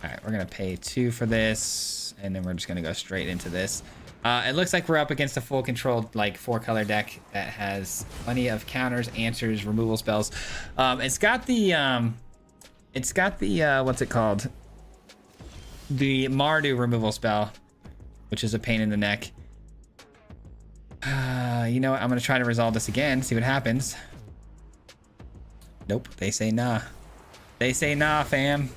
All right, we're going to pay 2 for this. And then we're just going to go straight into this. It looks like we're up against a full controlled like 4-color deck that has plenty of counters, answers, removal spells. It's got the what's it called? The Mardu removal spell, which is a pain in the neck. You know what? I'm going to try to resolve this again, see what happens. Nope, they say nah. They say nah, fam.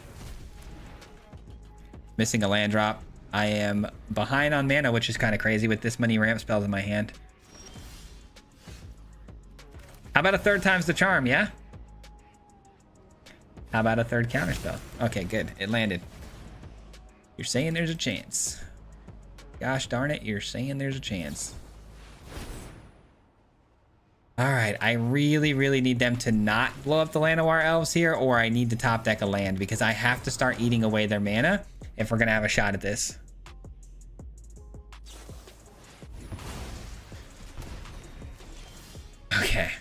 Missing a land drop. I am behind on mana, which is kind of crazy with this many ramp spells in my hand. How about a 3rd time's the charm, yeah? How about a 3rd counter spell? Okay, good. It landed. You're saying there's a chance. Gosh darn it, you're saying there's a chance. All right, I really need them to not blow up the Llanowar elves here, or I need to top deck a land because I have to start eating away their mana if we're gonna have a shot at this. Okay.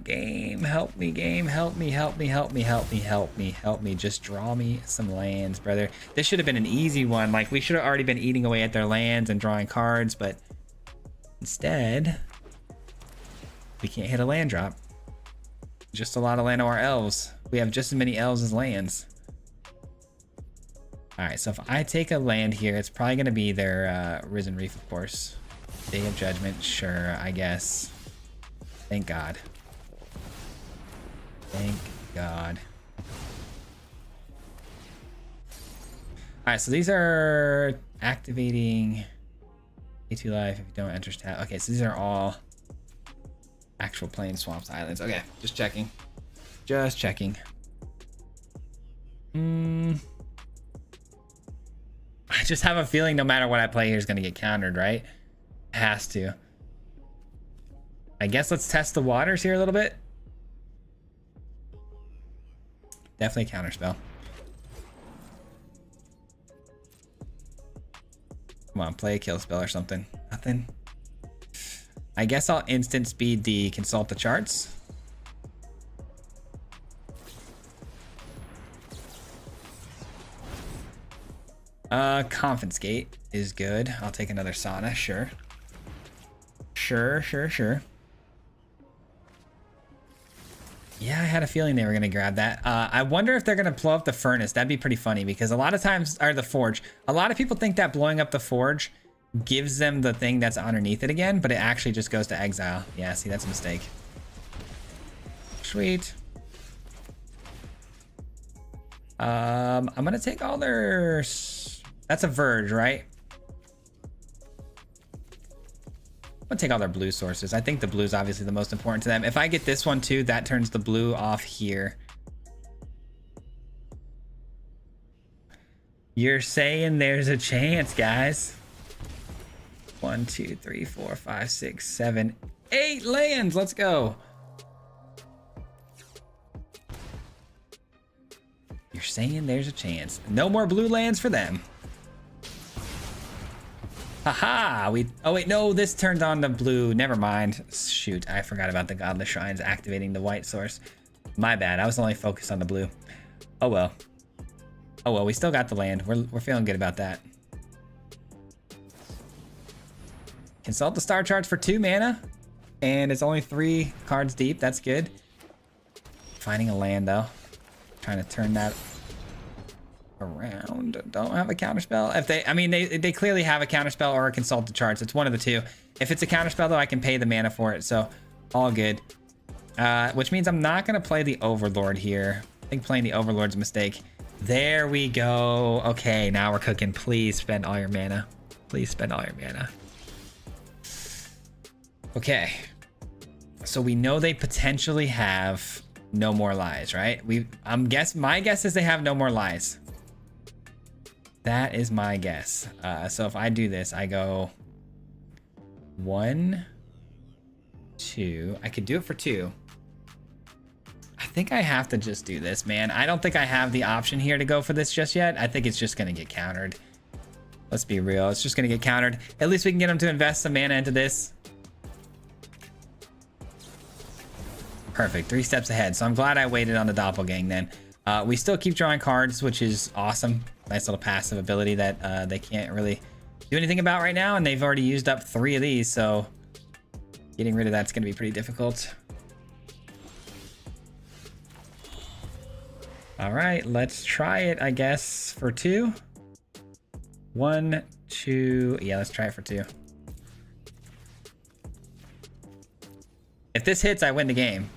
Game, help me, game, help me. Just draw me some lands, brother. This should have been an easy one. Like, we should have already been eating away at their lands and drawing cards, but instead, we can't hit a land drop. Just a lot of Llanowar elves. We have just as many elves as lands. All right, so if I take a land here, it's probably going to be their Risen Reef, of course. Day of Judgment, sure, I guess. Thank God. Thank God. All right, so these are activating A2 life if you don't enter stat. Okay, so these are all actual plane swamps islands. Okay, just checking. Just checking. I just have a feeling no matter what I play here is going to get countered, right? Has to. I guess let's test the waters here a little bit. Definitely a counterspell. Come on, play a kill spell or something. Nothing. I guess I'll instant speed the consult the charts. Confiscate is good. I'll take another sauna, sure. Sure. Yeah, I had a feeling they were gonna grab that. I wonder if they're gonna blow up the furnace. That'd be pretty funny because a lot of times, or the forge, a lot of people think that blowing up the forge gives them the thing that's underneath it again, but it actually just goes to exile. Yeah, see, that's a mistake. Sweet. I'm gonna take all their... That's a verge, right? I'm gonna take all their blue sources. I think the blue is obviously the most important to them. If I get this one too, that turns the blue off here. You're saying there's a chance, guys. 1, 2, 3, 4, 5, 6, 7, 8 lands. Let's go. You're saying there's a chance. No more blue lands for them. Haha, oh wait, no, this turned on the blue. Never mind. Shoot, I forgot about the Godless Shrines activating the white source. My bad, I was only focused on the blue. Oh well. Oh well, we still got the land. We're feeling good about that. Consult the star charts for 2 mana. And it's only 3 cards deep, that's good. Finding a land though. Trying to turn that around. Don't have a counterspell. If they, I mean, they clearly have a counterspell or a consult the charts. It's one of the two. If it's a counterspell though, I can pay the mana for it. So all good. Which means I'm not gonna play the Overlord here. I think playing the Overlord's a mistake. There we go. Okay, now we're cooking. Please spend all your mana. Please spend all your mana. Okay. So we know they potentially have no more lies, right? My guess is they have no more lies. That is my guess. So if I do this, I go 1, 2. I could do it for 2. I think I have to just do this, man. I don't think I have the option here to go for this just yet. I think it's just gonna get countered. Let's be real. It's just gonna get countered. At least we can get them to invest some mana into this. Perfect. 3 steps ahead. So I'm glad I waited on the doppelgang then. We still keep drawing cards, which is awesome. Nice little passive ability that they can't really do anything about right now. And they've already used up 3 of these. So getting rid of that's going to be pretty difficult. All right, let's try it, I guess, for 2. 1, 2. Yeah, let's try it for 2. If this hits, I win the game.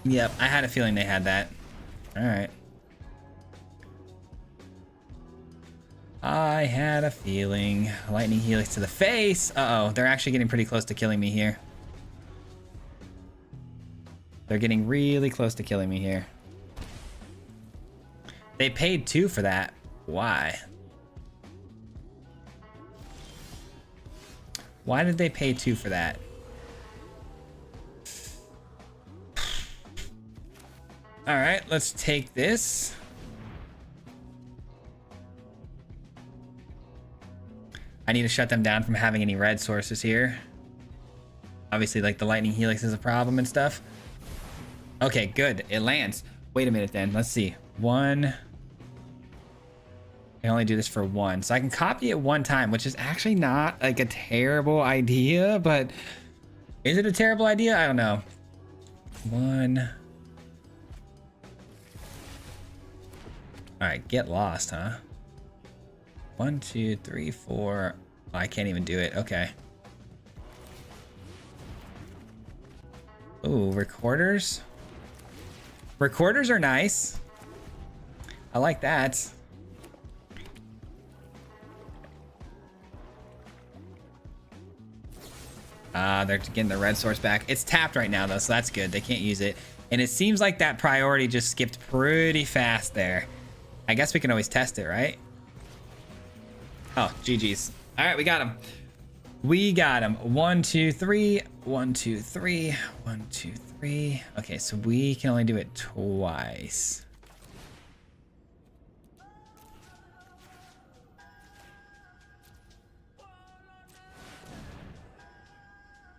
Yep, I had a feeling they had that. All right. I had a feeling. Lightning Helix to the face. Uh-oh, they're actually getting pretty close to killing me here. They're getting really close to killing me here. They paid 2 for that. Why? Why did they pay 2 for that? All right, let's take this. I need to shut them down from having any red sources here. Obviously, like the Lightning Helix is a problem and stuff. Okay, good. It lands. Wait a minute then. Let's see. 1. I can only do this for 1. So I can copy it 1 time, which is actually not like a terrible idea, but is it a terrible idea? I don't know. 1. All right, get lost, huh? 1, 2, 3, 4. Oh, I can't even do it. Okay. Ooh, recorders. Recorders are nice. I like that. They're getting the red source back. It's tapped right now though, so that's good. They can't use it. And it seems like that priority just skipped pretty fast there. I guess we can always test it, right? Oh, GG's. All right, we got him. We got him. 1, 2, 3. 1, 2, 3. 1, 2, 3. Okay, so we can only do it twice.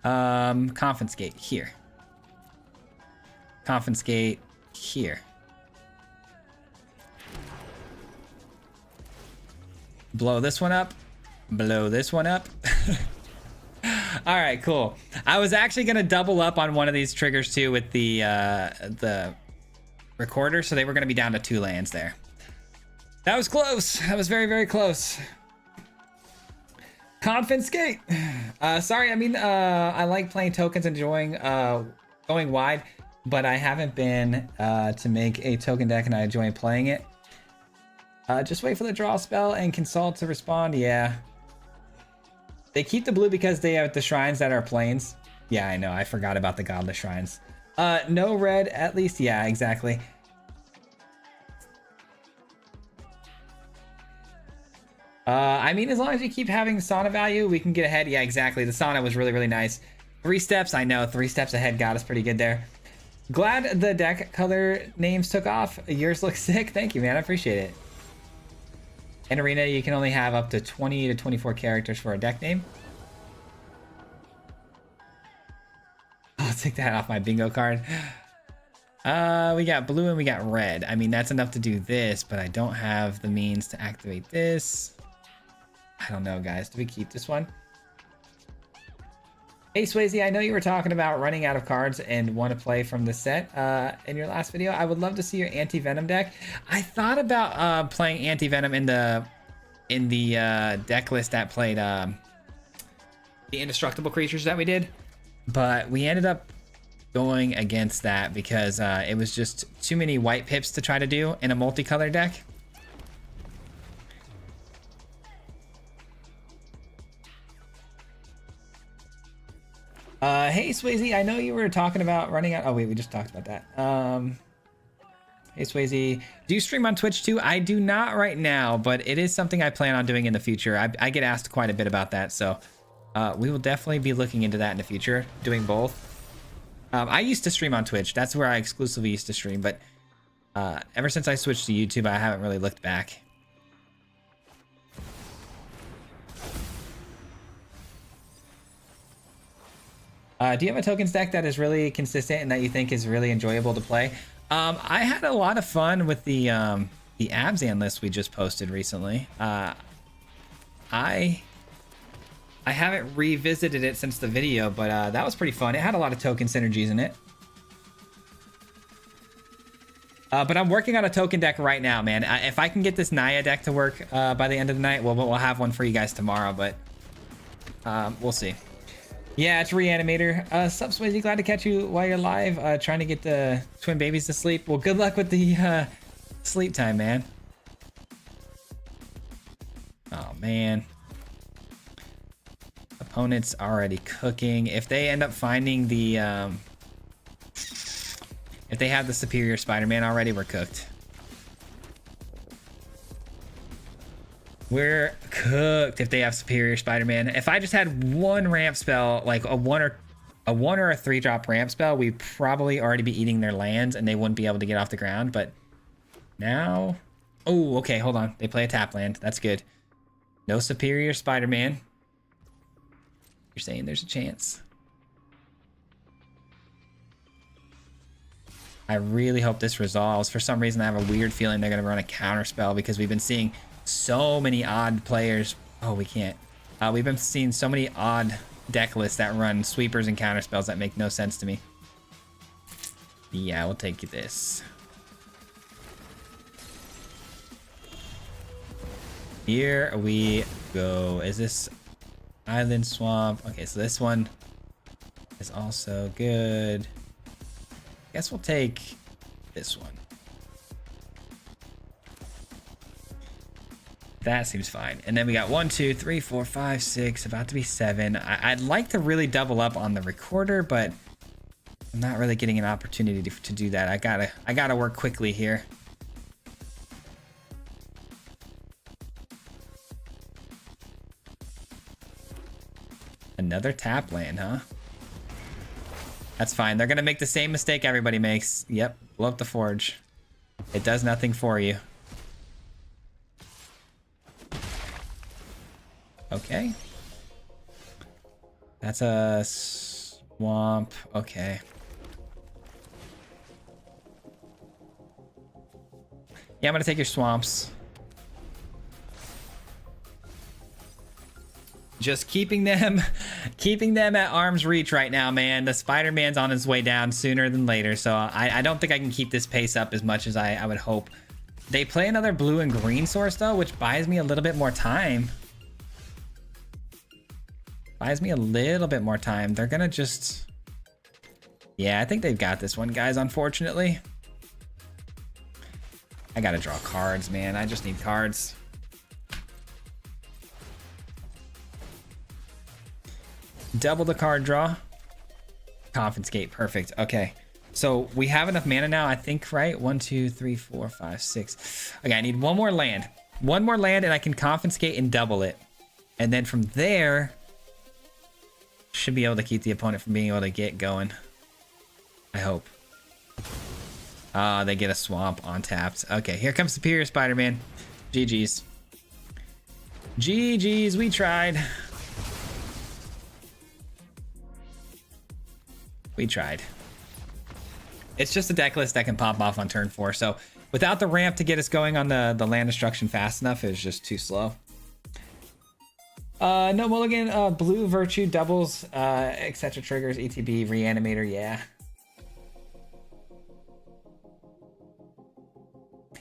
Confiscate here. Confiscate here. Blow this one up. Blow this one up. All right, cool. I was actually gonna double up on one of these triggers too with the recorder, so they were gonna be down to 2 lands there. That was close. That was very, very close. Confiscate. Sorry, I mean, I like playing tokens, enjoying going wide, but I haven't been to make a token deck, and I enjoy playing it. Just wait for the draw spell and consult to respond. Yeah. They keep the blue because they have the shrines that are plains. Yeah, I know. I forgot about the godless shrines. No red, at least. Yeah, exactly. I mean, as long as you keep having the sauna value, we can get ahead. Yeah, exactly. The sauna was really, really nice. 3 steps. I know. 3 steps ahead got us pretty good there. Glad the deck color names took off. Yours looks sick. Thank you, man. I appreciate it. In Arena, you can only have up to 20 to 24 characters for a deck name. I'll take that off my bingo card. We got blue and we got red. I mean, that's enough to do this, but I don't have the means to activate this. I don't know, guys. Do we keep this one? Hey, Swayze, I know you were talking about running out of cards and want to play from the set in your last video. I would love to see your anti-venom deck. I thought about playing anti-venom in the deck list that played the indestructible creatures that we did, but we ended up going against that because it was just too many white pips to try to do in a multicolor deck. Hey Swayze, I know you were talking about running out. Oh wait, we just talked about that. Hey Swayze, do you stream on Twitch too? I do not right now, but it is something I plan on doing in the future. I get asked quite a bit about that, so we will definitely be looking into that in the future, doing both. I used to stream on Twitch. That's where I exclusively used to stream, but ever since I switched to YouTube, I haven't really looked back. Do you have a tokens deck that is really consistent and that you think is really enjoyable to play? I had a lot of fun with the Abzan list we just posted recently. I haven't revisited it since the video, but that was pretty fun. It had a lot of token synergies in it. But I'm working on a token deck right now, man. If I can get this Naya deck to work by the end of the night, we'll have one for you guys tomorrow, but we'll see. Yeah, it's Reanimator. Sup, Swayze, glad to catch you while you're live, trying to get the twin babies to sleep. Well, good luck with the sleep time, man. Oh, man. Opponent's already cooking. If they end up finding the... if they have the superior Spider-Man already, we're cooked. We're cooked if they have superior Spider-Man. If I just had one ramp spell, like a one or a 3-drop ramp spell, we'd probably already be eating their lands and they wouldn't be able to get off the ground. But now, oh, okay, hold on. They play a tap land. That's good. No superior Spider-Man. You're saying there's a chance. I really hope this resolves. For some reason, I have a weird feeling they're going to run a counter spell because we've been seeing so many odd players. Oh, we can't. We've been seeing so many odd deck lists that run sweepers and counter spells that make no sense to me. Yeah, we'll take this. Here we go. Is this Island Swamp? Okay, so this one is also good. Guess we'll take this one. That seems fine. And then we got 1, 2, 3, 4, 5, 6, about to be 7. I'd like to really double up on the recorder, but I'm not really getting an opportunity to do that. I gotta work quickly here. Another tap land, huh? That's fine. They're gonna make the same mistake everybody makes. Yep, blow up the forge. It does nothing for you. Okay. That's a swamp. Okay. Yeah, I'm gonna take your swamps. Just keeping them at arm's reach right now, man. The Spider-Man's on his way down sooner than later, so I don't think I can keep this pace up as much as I would hope. They play another blue and green source though, which buys me a little bit more time. Buys me a little bit more time. They're gonna just... Yeah, I think they've got this one, guys, unfortunately. I gotta draw cards, man. I just need cards. Double the card draw. Confiscate. Perfect. Okay. So we have enough mana now, I think, right? 1, 2, 3, 4, 5, 6. Okay, I need one more land. One more land and I can confiscate and double it. And then from there, should be able to keep the opponent from being able to get going. I hope. They get a swamp untapped. Okay, here comes Superior Spider-Man. GG's. GG's, we tried. We tried. It's just a deck list that can pop off on turn 4. So without the ramp to get us going on the land destruction fast enough, it was just too slow. No mulligan, blue virtue doubles, etc. triggers, ETB, reanimator, yeah.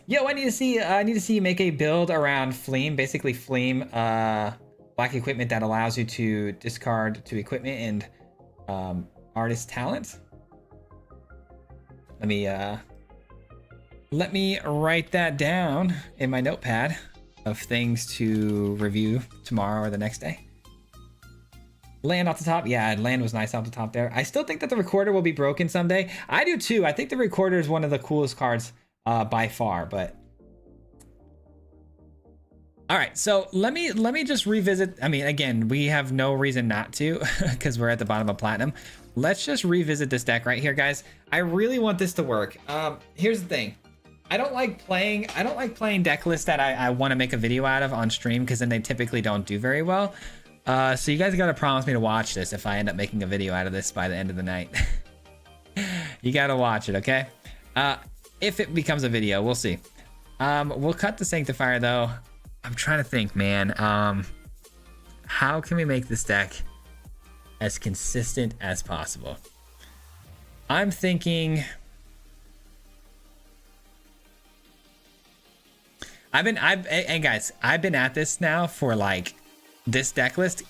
Yo, I need to see you make a build around Fleam, basically Fleam, black equipment that allows you to discard to equipment and artist talent. Let me write that down in my notepad of things to review tomorrow or the next day. Land off the top. Yeah, land was nice off the top there. I still think that the recorder will be broken someday. I do too. I think the recorder is one of the coolest cards by far, but all right, so let me just revisit. I mean, again, we have no reason not to because we're at the bottom of platinum. Let's just revisit this deck right here, guys. I really want this to work. Here's the thing. I don't like playing deck lists that I want to make a video out of on stream because then they typically don't do very well. So you guys got to promise me to watch this if I end up making a video out of this by the end of the night. You got to watch it, okay? If it becomes a video, we'll see. We'll cut the Sanctifier though. I'm trying to think, man. How can we make this deck as consistent as possible? I'm thinking... and guys, I've been at this now for like this deck list,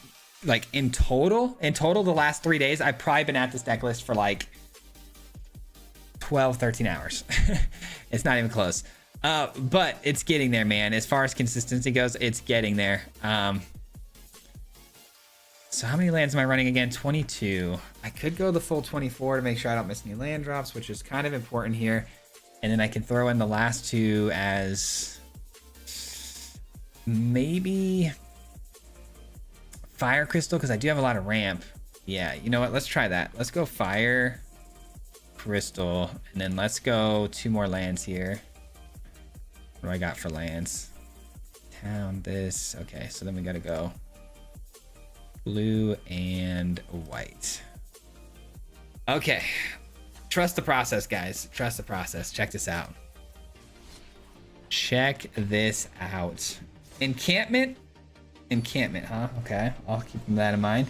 like in total the last 3 days, I've probably been at this deck list for like 12, 13 hours. It's not even close. But it's getting there, man. As far as consistency goes, it's getting there. So how many lands am I running again? 22. I could go the full 24 to make sure I don't miss any land drops, which is kind of important here. And then I can throw in the last 2 as maybe Fire Crystal, because I do have a lot of ramp. Yeah, you know what? Let's try that. Let's go Fire Crystal, and then let's go 2 more lands here. What do I got for lands? Town, this. Okay, so then we gotta go blue and white. Okay. Trust the process, guys. Trust the process. Check this out. Check this out. Encampment, huh? Okay, I'll keep that in mind.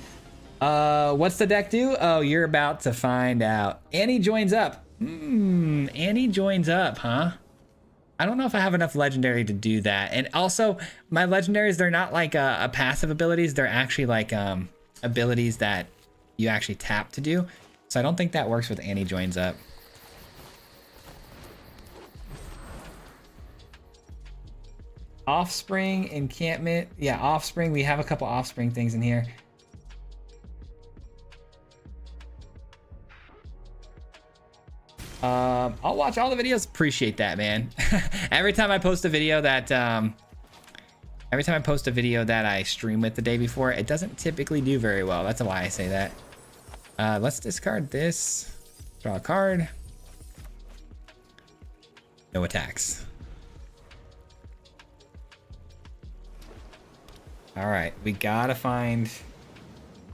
What's the deck do? Oh, you're about to find out. Annie joins up. Annie joins up, huh? I don't know if I have enough legendary to do that. And also, my legendaries, they're not like a passive abilities. They're actually like abilities that you actually tap to do. So I don't think that works with Annie joins up. Offspring, encampment. Yeah, offspring. We have a couple offspring things in here. I'll watch all the videos. Appreciate that, man. Every time I post a video that I stream with the day before, it doesn't typically do very well. That's why I say that. Let's discard this. Draw a card. No attacks. All right, we gotta find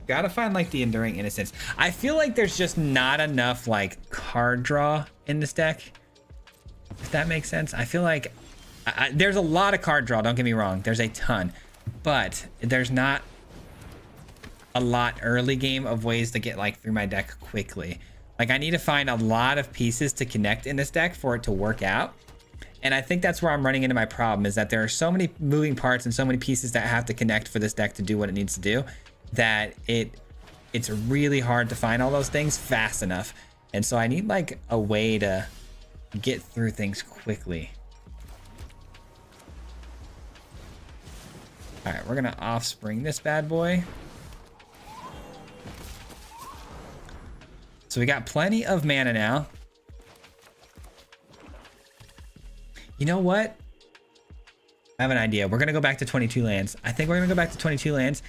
like the Enduring Innocence. I feel like there's just not enough like card draw in this deck, if that makes sense. I feel like there's a lot of card draw, don't get me wrong, there's a ton, but there's not a lot early game of ways to get like through my deck quickly. Like I need to find a lot of pieces to connect in this deck for it to work out. And I think that's where I'm running into my problem, is that there are so many moving parts and so many pieces that have to connect for this deck to do what it needs to do, that it's really hard to find all those things fast enough. And so I need like a way to get through things quickly. All right, we're gonna Offspring this bad boy. So we got plenty of mana now. You know what? I have an idea. We're gonna go back to 22 lands. I think we're gonna go back to 22 lands,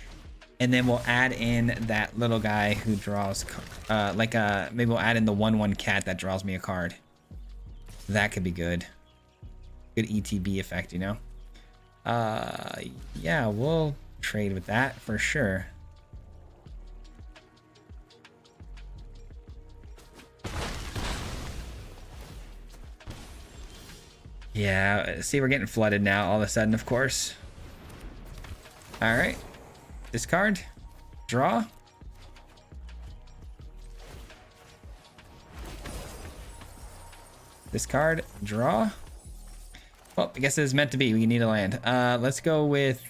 and then we'll add in that little guy who draws, maybe we'll add in the 1/1 cat that draws me a card. That could be good. Good ETB effect, you know? Yeah, we'll trade with that for sure. Yeah, see, we're getting flooded now all of a sudden, of course. All right, discard, draw. Discard, draw. Well, I guess it is meant to be. We need a land. Let's go with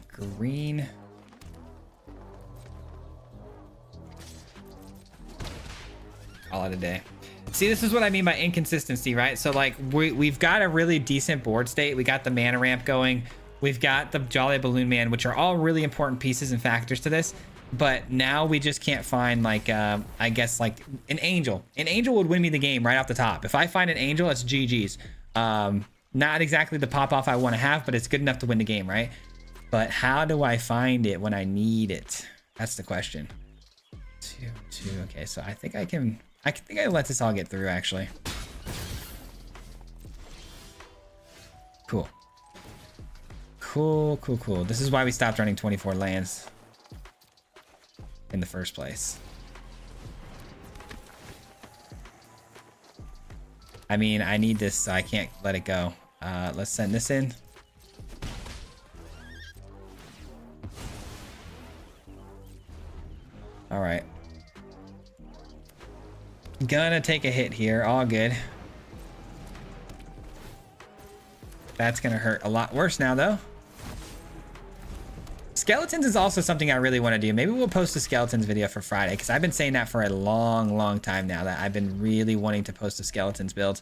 green. Call it a day. See, this is what I mean by inconsistency, right? So like we've got a really decent board state. We got the mana ramp going. We've got the Jolly Balloon Man, which are all really important pieces and factors to this. But now we just can't find like, I guess like an angel. An angel would win me the game right off the top. If I find an angel, it's GG's. Not exactly the pop off I want to have, but it's good enough to win the game, right? But how do I find it when I need it? That's the question. 2/2. Okay, so I think I can let this all get through, actually. Cool. Cool, cool, cool. This is why we stopped running 24 lands in the first place. I mean, I need this, so I can't let it go. Let's send this in. All right. Gonna take a hit here. All good. That's gonna hurt a lot worse now, though. Skeletons is also something I really want to do. Maybe we'll post a skeletons video for Friday, because I've been saying that for a long, long time now, that I've been really wanting to post a skeletons build.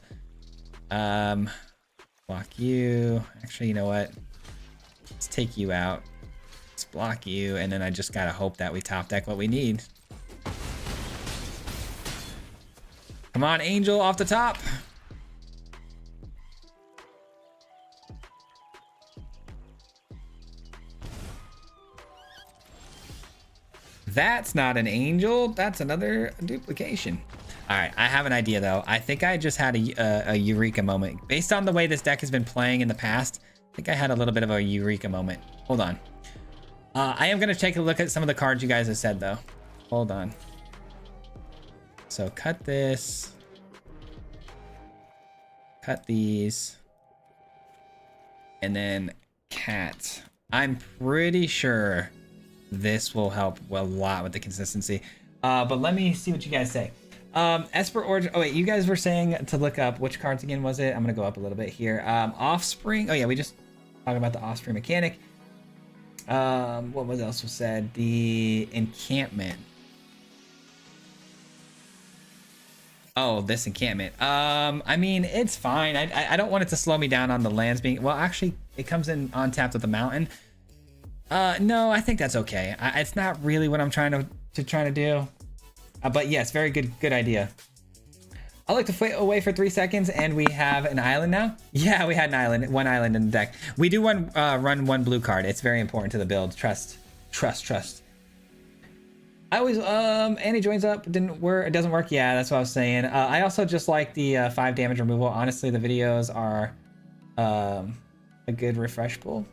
Block you. Actually, you know what? Let's take you out. Let's block you, and then I just gotta hope that we top deck what we need. Come on, Angel, off the top. That's not an angel. That's another duplication. All right, I have an idea, though. I think I just had a eureka moment. Based on the way this deck has been playing in the past, I think I had a little bit of a eureka moment. Hold on. I am going to take a look at some of the cards you guys have said, though. Hold on. So cut this. Cut these. And then cat. I'm pretty sure this will help a lot with the consistency. But let me see what you guys say. Esper Origin. Oh wait, you guys were saying to look up which cards again was it? I'm gonna go up a little bit here. Offspring. Oh yeah, we just talked about the Offspring mechanic. What was else was said? The encampment. Oh, this encampment. I mean, it's fine. I don't want it to slow me down on the lands being. Well, actually, it comes in on tapped with the mountain. No, I think that's okay. It's not really what I'm trying to do. But yes, very good idea. I like to wait away for 3 seconds, and we have an island now. Yeah, we had an island, one island in the deck. We do run one blue card. It's very important to the build. Trust. I always Annie joins up, didn't work. It doesn't work. Yeah, that's what I was saying. I also just like the 5 damage removal. Honestly, the videos are a good refresh pool.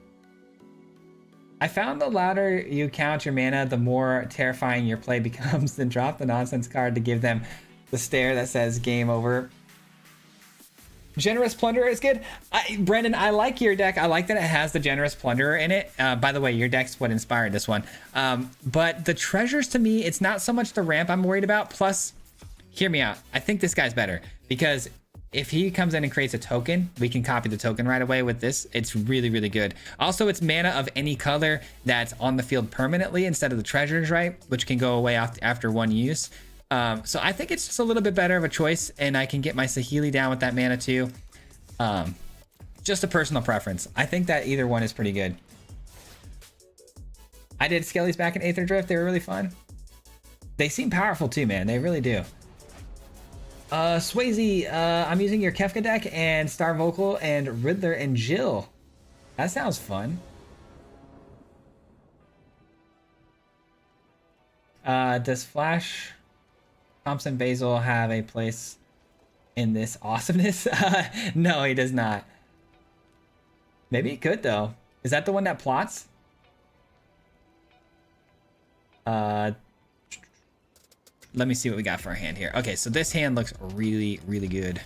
I found the louder you count your mana, the more terrifying your play becomes. Then drop the nonsense card to give them the stare that says game over. Generous Plunderer is good. Brendan, I like your deck. I like that it has the Generous Plunderer in it. By the way, your deck's what inspired this one. But the treasures, to me, it's not so much the ramp I'm worried about. Plus, hear me out. I think this guy's better because if he comes in and creates a token, we can copy the token right away with this. It's really, really good. Also, it's mana of any color that's on the field permanently instead of the treasures, right? Which can go away after one use. So I think it's just a little bit better of a choice, and I can get my Saheeli down with that mana too. Just a personal preference. I think that either one is pretty good. I did Skellies back in Aether Drift. They were really fun. They seem powerful too, man. They really do. Swayze, I'm using your Kefka deck and Star Vocal and Riddler and Jill. That sounds fun. Does Flash Thompson Basil have a place in this awesomeness? No, he does not. Maybe he could though. Is that the one that plots? Let me see what we got for our hand here. Okay, so this hand looks really, really good.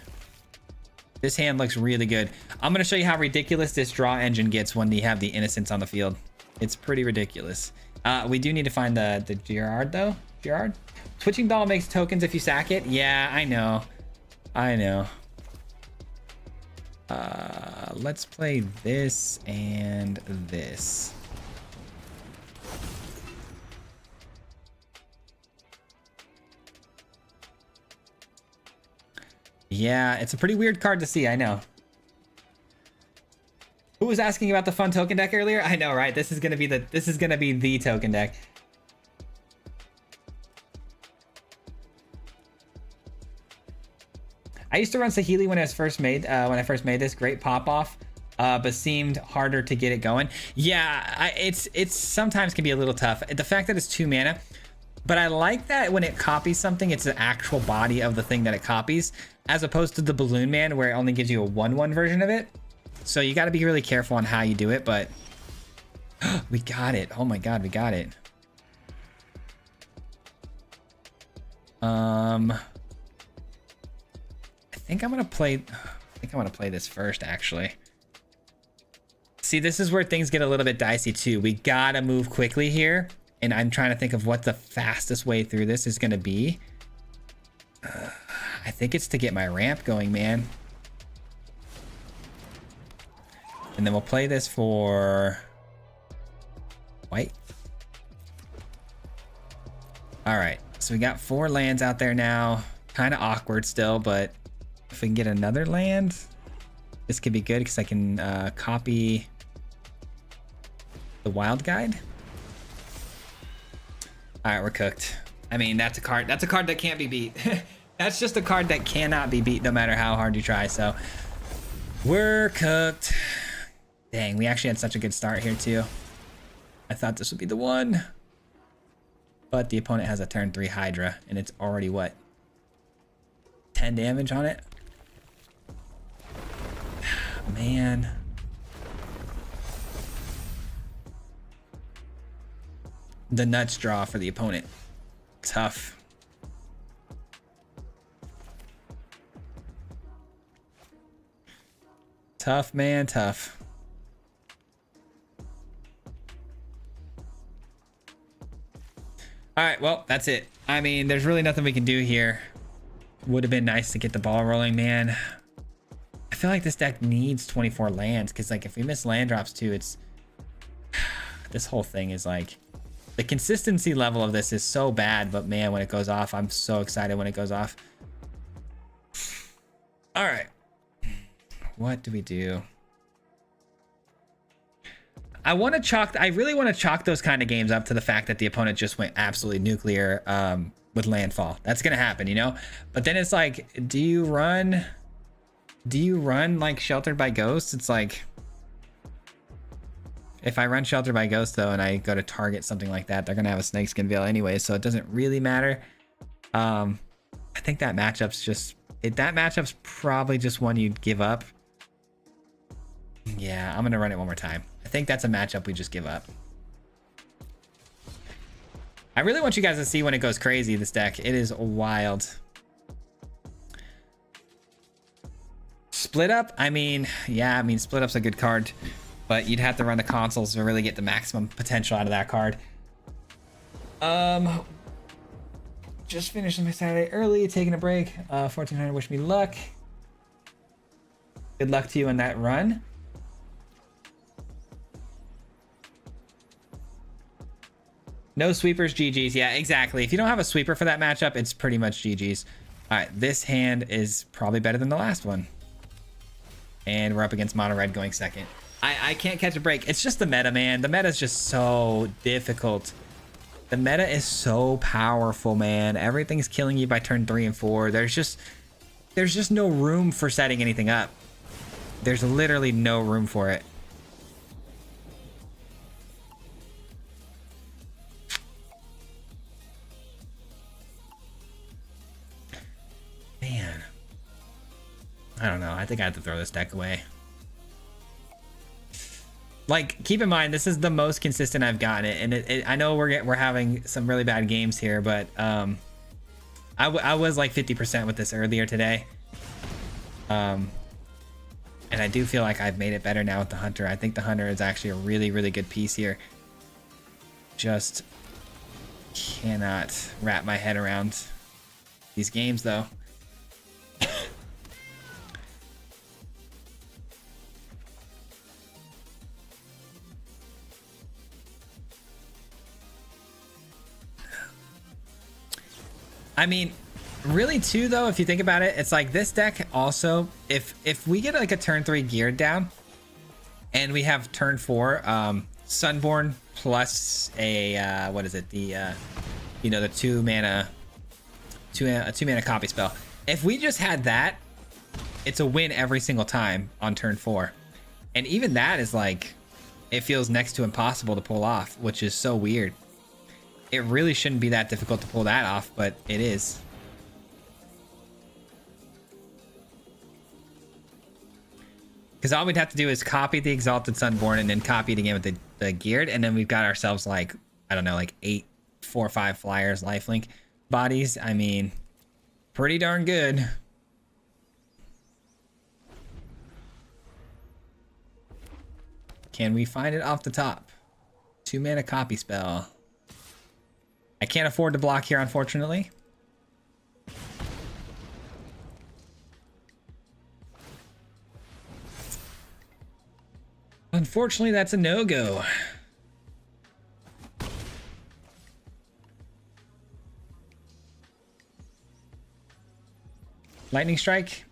This hand looks really good. I'm gonna show you how ridiculous this draw engine gets when they have the innocents on the field. It's pretty ridiculous. We do need to find the Gerard though. Gerard? Twitching Ball makes tokens if you sack it. Yeah, I know. Let's play this and this. Yeah, it's a pretty weird card to see, I know. Who was asking about the fun token deck earlier? I know, right? This is gonna be the token deck. I used to run Saheeli when I first made this. Great pop off, but seemed harder to get it going. Yeah, it's sometimes can be a little tough. The fact that it's 2 mana, but I like that when it copies something, it's the actual body of the thing that it copies, as opposed to the Balloon Man where it only gives you a 1/1 version of it. So you got to be really careful on how you do it. But we got it. Oh my god, we got it. I think I'm gonna play this first, actually. See, this is where things get a little bit dicey too. We gotta move quickly here, and I'm trying to think of what the fastest way through this is gonna be. I think it's to get my ramp going, man. And then we'll play this for white. All right, so we got 4 lands out there now. Kind of awkward still, but if we can get another land, this could be good because I can copy the Wild Guide. All right, we're cooked. I mean, that's a card that can't be beat. That's just a card that cannot be beat no matter how hard you try. So we're cooked. Dang, we actually had such a good start here too. I thought this would be the one, but the opponent has a turn 3 Hydra and it's already what? 10 damage on it? Man. The nuts draw for the opponent. Tough. Tough, man, tough. All right, well, that's it. I mean, there's really nothing we can do here. Would have been nice to get the ball rolling, man. I feel like this deck needs 24 lands because, like, if we miss land drops too, it's this whole thing is like the consistency level of this is so bad. But man, when it goes off, I'm so excited when it goes off. All right, what do we do? I want to chalk. I really want to chalk those kind of games up to the fact that the opponent just went absolutely nuclear with landfall. That's gonna happen, you know. But then it's like, do you run like Sheltered by Ghosts? It's like, if I run Sheltered by Ghosts though, and I go to target something like that, they're gonna have a Snakeskin Veil anyway, so it doesn't really matter. I think that matchup's just that matchup's probably just one you'd give up. Yeah, I'm gonna run it one more time. I think that's a matchup we just give up. I really want you guys to see when it goes crazy, this deck. It is wild. Split Up, I mean, yeah, I mean, Split Up's a good card, but you'd have to run the consoles to really get the maximum potential out of that card. Just finished my Saturday early, taking a break. 1400, wish me luck. Good luck to you in that run. No sweepers, GG's. Yeah, exactly. If you don't have a sweeper for that matchup, it's pretty much GG's. All right, this hand is probably better than the last one. And we're up against Mono Red going second. I can't catch a break. It's just the meta, man. The meta is just so difficult. The meta is so powerful, man. Everything's killing you by turn 3 and 4. There's just no room for setting anything up. There's literally no room for it. Man. I don't know. I think I have to throw this deck away. Like, keep in mind, this is the most consistent I've gotten it, and I know we're having some really bad games here, but I was like 50% with this earlier today, and I do feel like I've made it better now with the Hunter. I think the Hunter is actually a really, really good piece here. Just cannot wrap my head around these games, though. I mean, really too though, if you think about it, it's like this deck also, if we get like a turn 3 geared down and we have turn 4 Sunborn plus a what is it, the you know, the 2 mana copy spell. If we just had that, it's a win every single time on turn 4. And even that is like, it feels next to impossible to pull off, which is so weird. It really shouldn't be that difficult to pull that off, but it is. Because all we'd have to do is copy the Exalted Sunborn and then copy it again with the geared, and then we've got ourselves like, I don't know, like 8 4/5 flyers lifelink bodies. I mean, pretty darn good. Can we find it off the top? 2 mana copy spell. I can't afford to block here, unfortunately. Unfortunately, that's a no-go. Lightning Strike.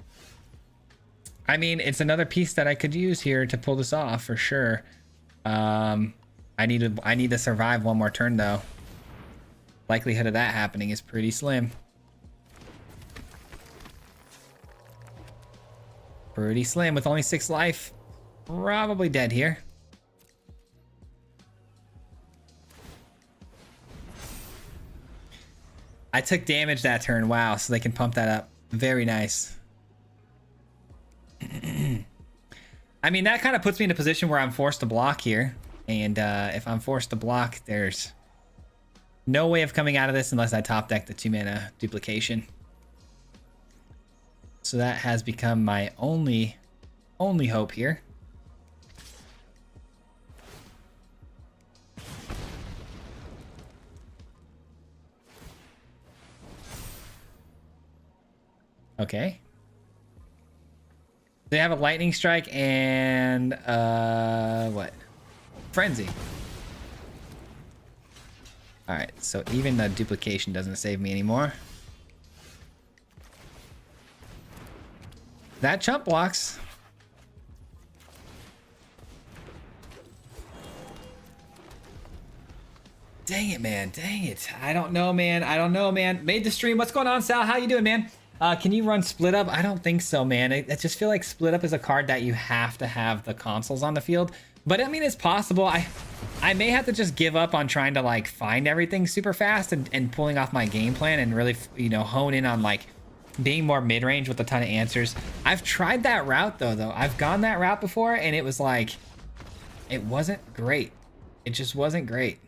I mean, it's another piece that I could use here to pull this off for sure. I need to survive one more turn though. Likelihood of that happening is pretty slim. Pretty slim with only 6 life. Probably dead here. I took damage that turn. Wow, so they can pump that up. Very nice. I mean, that kind of puts me in a position where I'm forced to block here. And if I'm forced to block, there's no way of coming out of this unless I top deck the 2 mana duplication. So that has become my only hope here. Okay. They have a Lightning Strike and what? Frenzy. All right, so even the duplication doesn't save me anymore. That chump blocks. Dang it, man. Dang it. I don't know, man. I don't know, man. Made the stream. What's going on, Sal? How you doing, man? Can you run Split Up? I don't think so, man. I just feel like Split Up is a card that you have to have the consoles on the field. But I mean, it's possible. I may have to just give up on trying to like find everything super fast and pulling off my game plan and really, you know, hone in on like being more mid-range with a ton of answers. I've tried that route though. I've gone that route before and it was like, it wasn't great. It just wasn't great.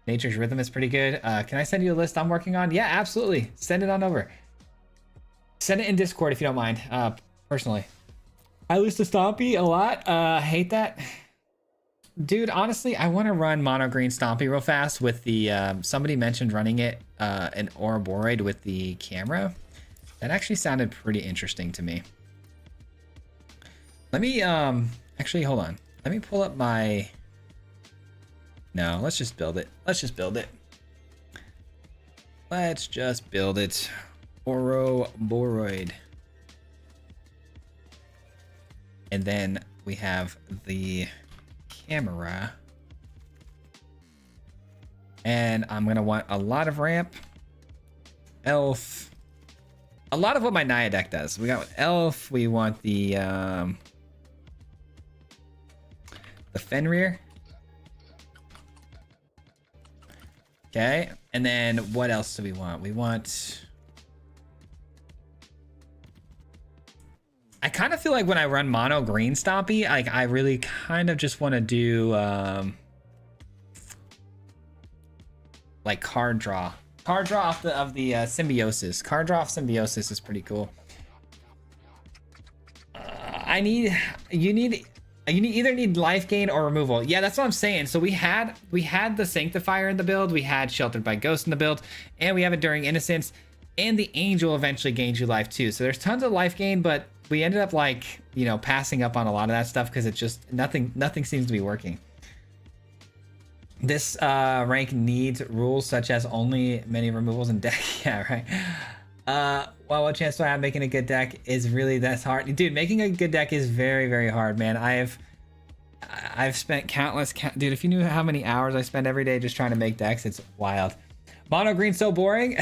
Nature's Rhythm is pretty good. Can I send you a list I'm working on? Yeah, absolutely. Send it on over. Send it in Discord if you don't mind. Personally. I lose to Stompy a lot. Hate that. Dude, honestly, I want to run Mono Green Stompy real fast with the... somebody mentioned running it an Ouroboros with the camera. That actually sounded pretty interesting to me. Let me... actually, hold on. Let me pull up my... No, let's just build it. Let's just build it. Let's just build it. Ouroboros. And then we have the camera. And I'm going to want a lot of ramp. Elf. A lot of what my Naya deck does. We got Elf. We want the Fenrir. Okay, and then what else do we want? We want... I kind of feel like when I run Mono Green Stompy, like I really kind of just want to do like card draw. Card draw off the Symbiosis. Card draw off Symbiosis is pretty cool. You either need life gain or removal. Yeah, that's what I'm saying. So we had the Sanctifier in the build, we had Sheltered by Ghost in the build, and we have Enduring Innocence, and the Angel eventually gains you life too. So there's tons of life gain, but we ended up like, you know, passing up on a lot of that stuff because it's just nothing seems to be working. This rank needs rules such as only many removals in deck. Yeah, right. Well, what chance do I have making a good deck is really that's hard, dude. Making a good deck is very, very hard, man. I've spent countless, dude. If you knew how many hours I spend every day just trying to make decks, it's wild. Mono green's so boring.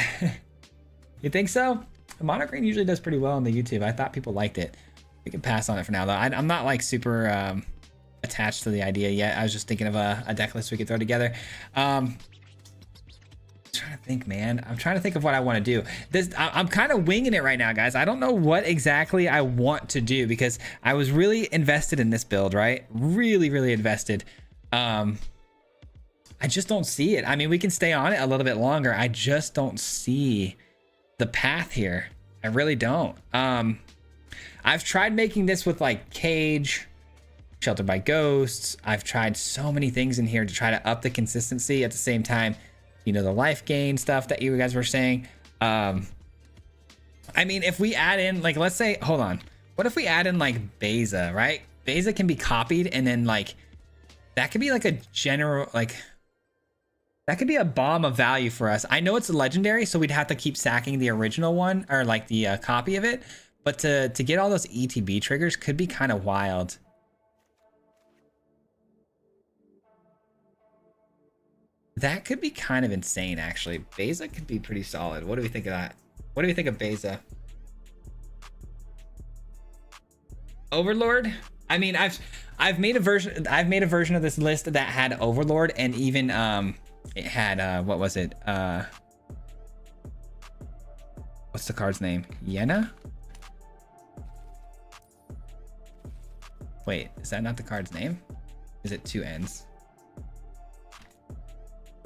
You think so? Mono green usually does pretty well on the YouTube. I thought people liked it. We can pass on it for now, though. I'm not like super attached to the idea yet. I was just thinking of a deck list we could throw together. Trying to think, man. I'm trying to think of what I want to do. I'm kind of winging it right now, guys. I don't know what exactly I want to do because I was really invested in this build, right? Really invested. I just don't see it. I mean, we can stay on it a little bit longer. I just don't see the path here. I really don't. I've tried making this with like Cage, Sheltered by Ghosts. I've tried so many things in here to try to up the consistency at the same time. You know, the life gain stuff that you guys were saying. I mean, if we add in, like, let's say, hold on. What if we add in, like, Beza, right? Beza can be copied, and then, like, that could be, like, a general, like, that could be a bomb of value for us. I know it's a legendary, so we'd have to keep sacking the original one, or, like, the copy of it. But to get all those ETB triggers could be kind of wild. That could be kind of insane, actually. Beza could be pretty solid. What do we think of that? What do we think of Beza? Overlord? I mean, I've made a version of this list that had Overlord, and even it had what was it? What's the card's name? Yena? Wait, is that not the card's name? Is it two N's?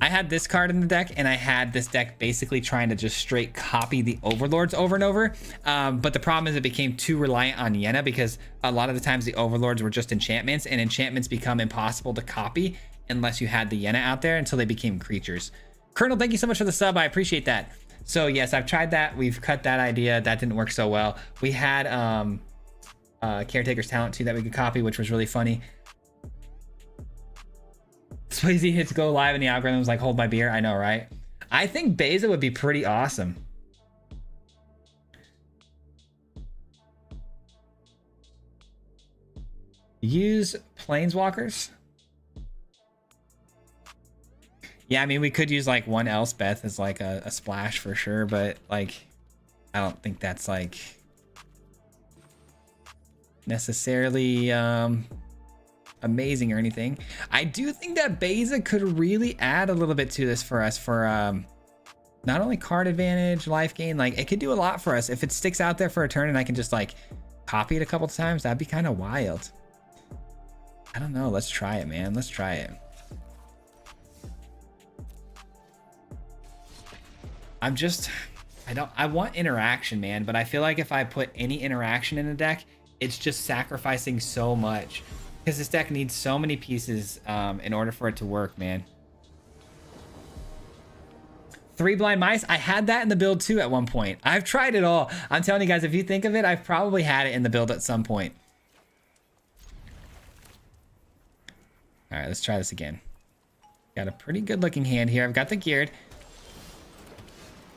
I had this card in the deck, and I had this deck basically trying to just straight copy the Overlords over and over. But the problem is it became too reliant on Yena because a lot of the times the Overlords were just enchantments, and enchantments become impossible to copy unless you had the Yena out there until they became creatures. Colonel, thank you so much for the sub. I appreciate that. So yes, I've tried that. We've cut that idea. That didn't work so well. We had Caretaker's Talent too that we could copy, which was really funny. Swayze hits go live and the algorithm was like, hold my beer. I know, right? I think Beza would be pretty awesome. Use Planeswalkers. Yeah, I mean, we could use like one Elspeth as like a splash for sure, but like, I don't think that's like necessarily amazing or anything. I do think that Beza could really add a little bit to this for us for not only card advantage, life gain, like it could do a lot for us if it sticks out there for a turn and I can just like copy it a couple times. That'd be kind of wild. I don't know. Let's try it, man. Let's try it. I want interaction, man, but I feel like if I put any interaction in a deck, it's just sacrificing so much because this deck needs so many pieces in order for it to work, man. 3 blind mice. I had that in the build too at one point. I've tried it all. I'm telling you guys, if you think of it, I've probably had it in the build at some point. All right, let's try this again. Got a pretty good looking hand here. I've got the geared.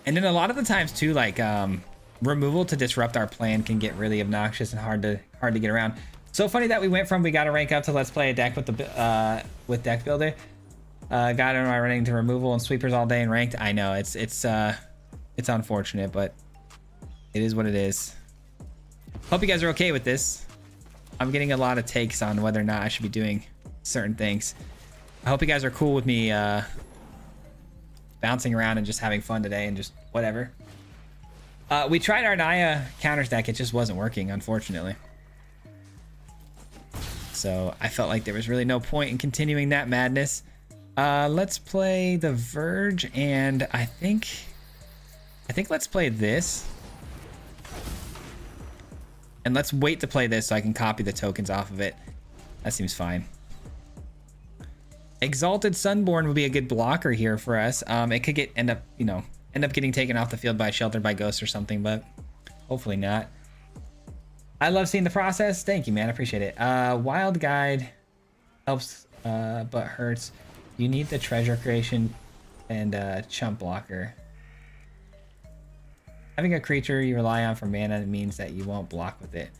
And then a lot of the times too, like removal to disrupt our plan can get really obnoxious and hard to get around. So funny that we went from we got to rank up to let's play a deck with the with deck builder. Got in my running to removal and sweepers all day and ranked. I know it's unfortunate, but it is what it is. Hope you guys are okay with this. I'm getting a lot of takes on whether or not I should be doing certain things. I hope you guys are cool with me bouncing around and just having fun today and just whatever. We tried our Naya counters deck. It just wasn't working, unfortunately. So I felt like there was really no point in continuing that madness. Let's play the Verge, and I think let's play this. And let's wait to play this so I can copy the tokens off of it. That seems fine. Exalted Sunborn would be a good blocker here for us. It could end up getting taken off the field by Sheltered by Ghosts or something, but hopefully not. I love seeing the process. Thank you, man. I appreciate it. Wild Guide helps, but hurts. You need the treasure creation and chump blocker. Having a creature you rely on for mana means that you won't block with it.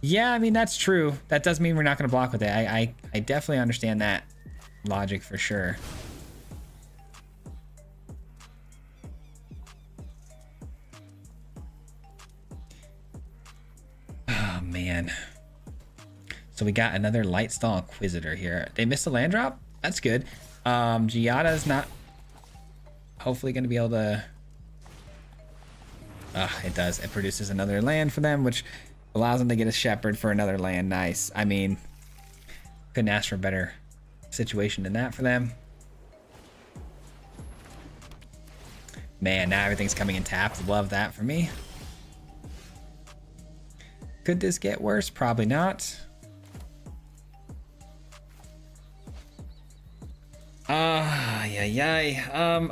Yeah, I mean, that's true. That does mean we're not going to block with it. I definitely understand that logic for sure. Oh, man. So we got another Lightstall Inquisitor here. They missed a land drop? That's good. Giada's not hopefully going to be able to... it does. It produces another land for them, which allows them to get a Shepherd for another land. Nice. I mean, couldn't ask for a better situation than that for them. Man, now everything's coming in tapped. Love that for me. Could this get worse? Probably not.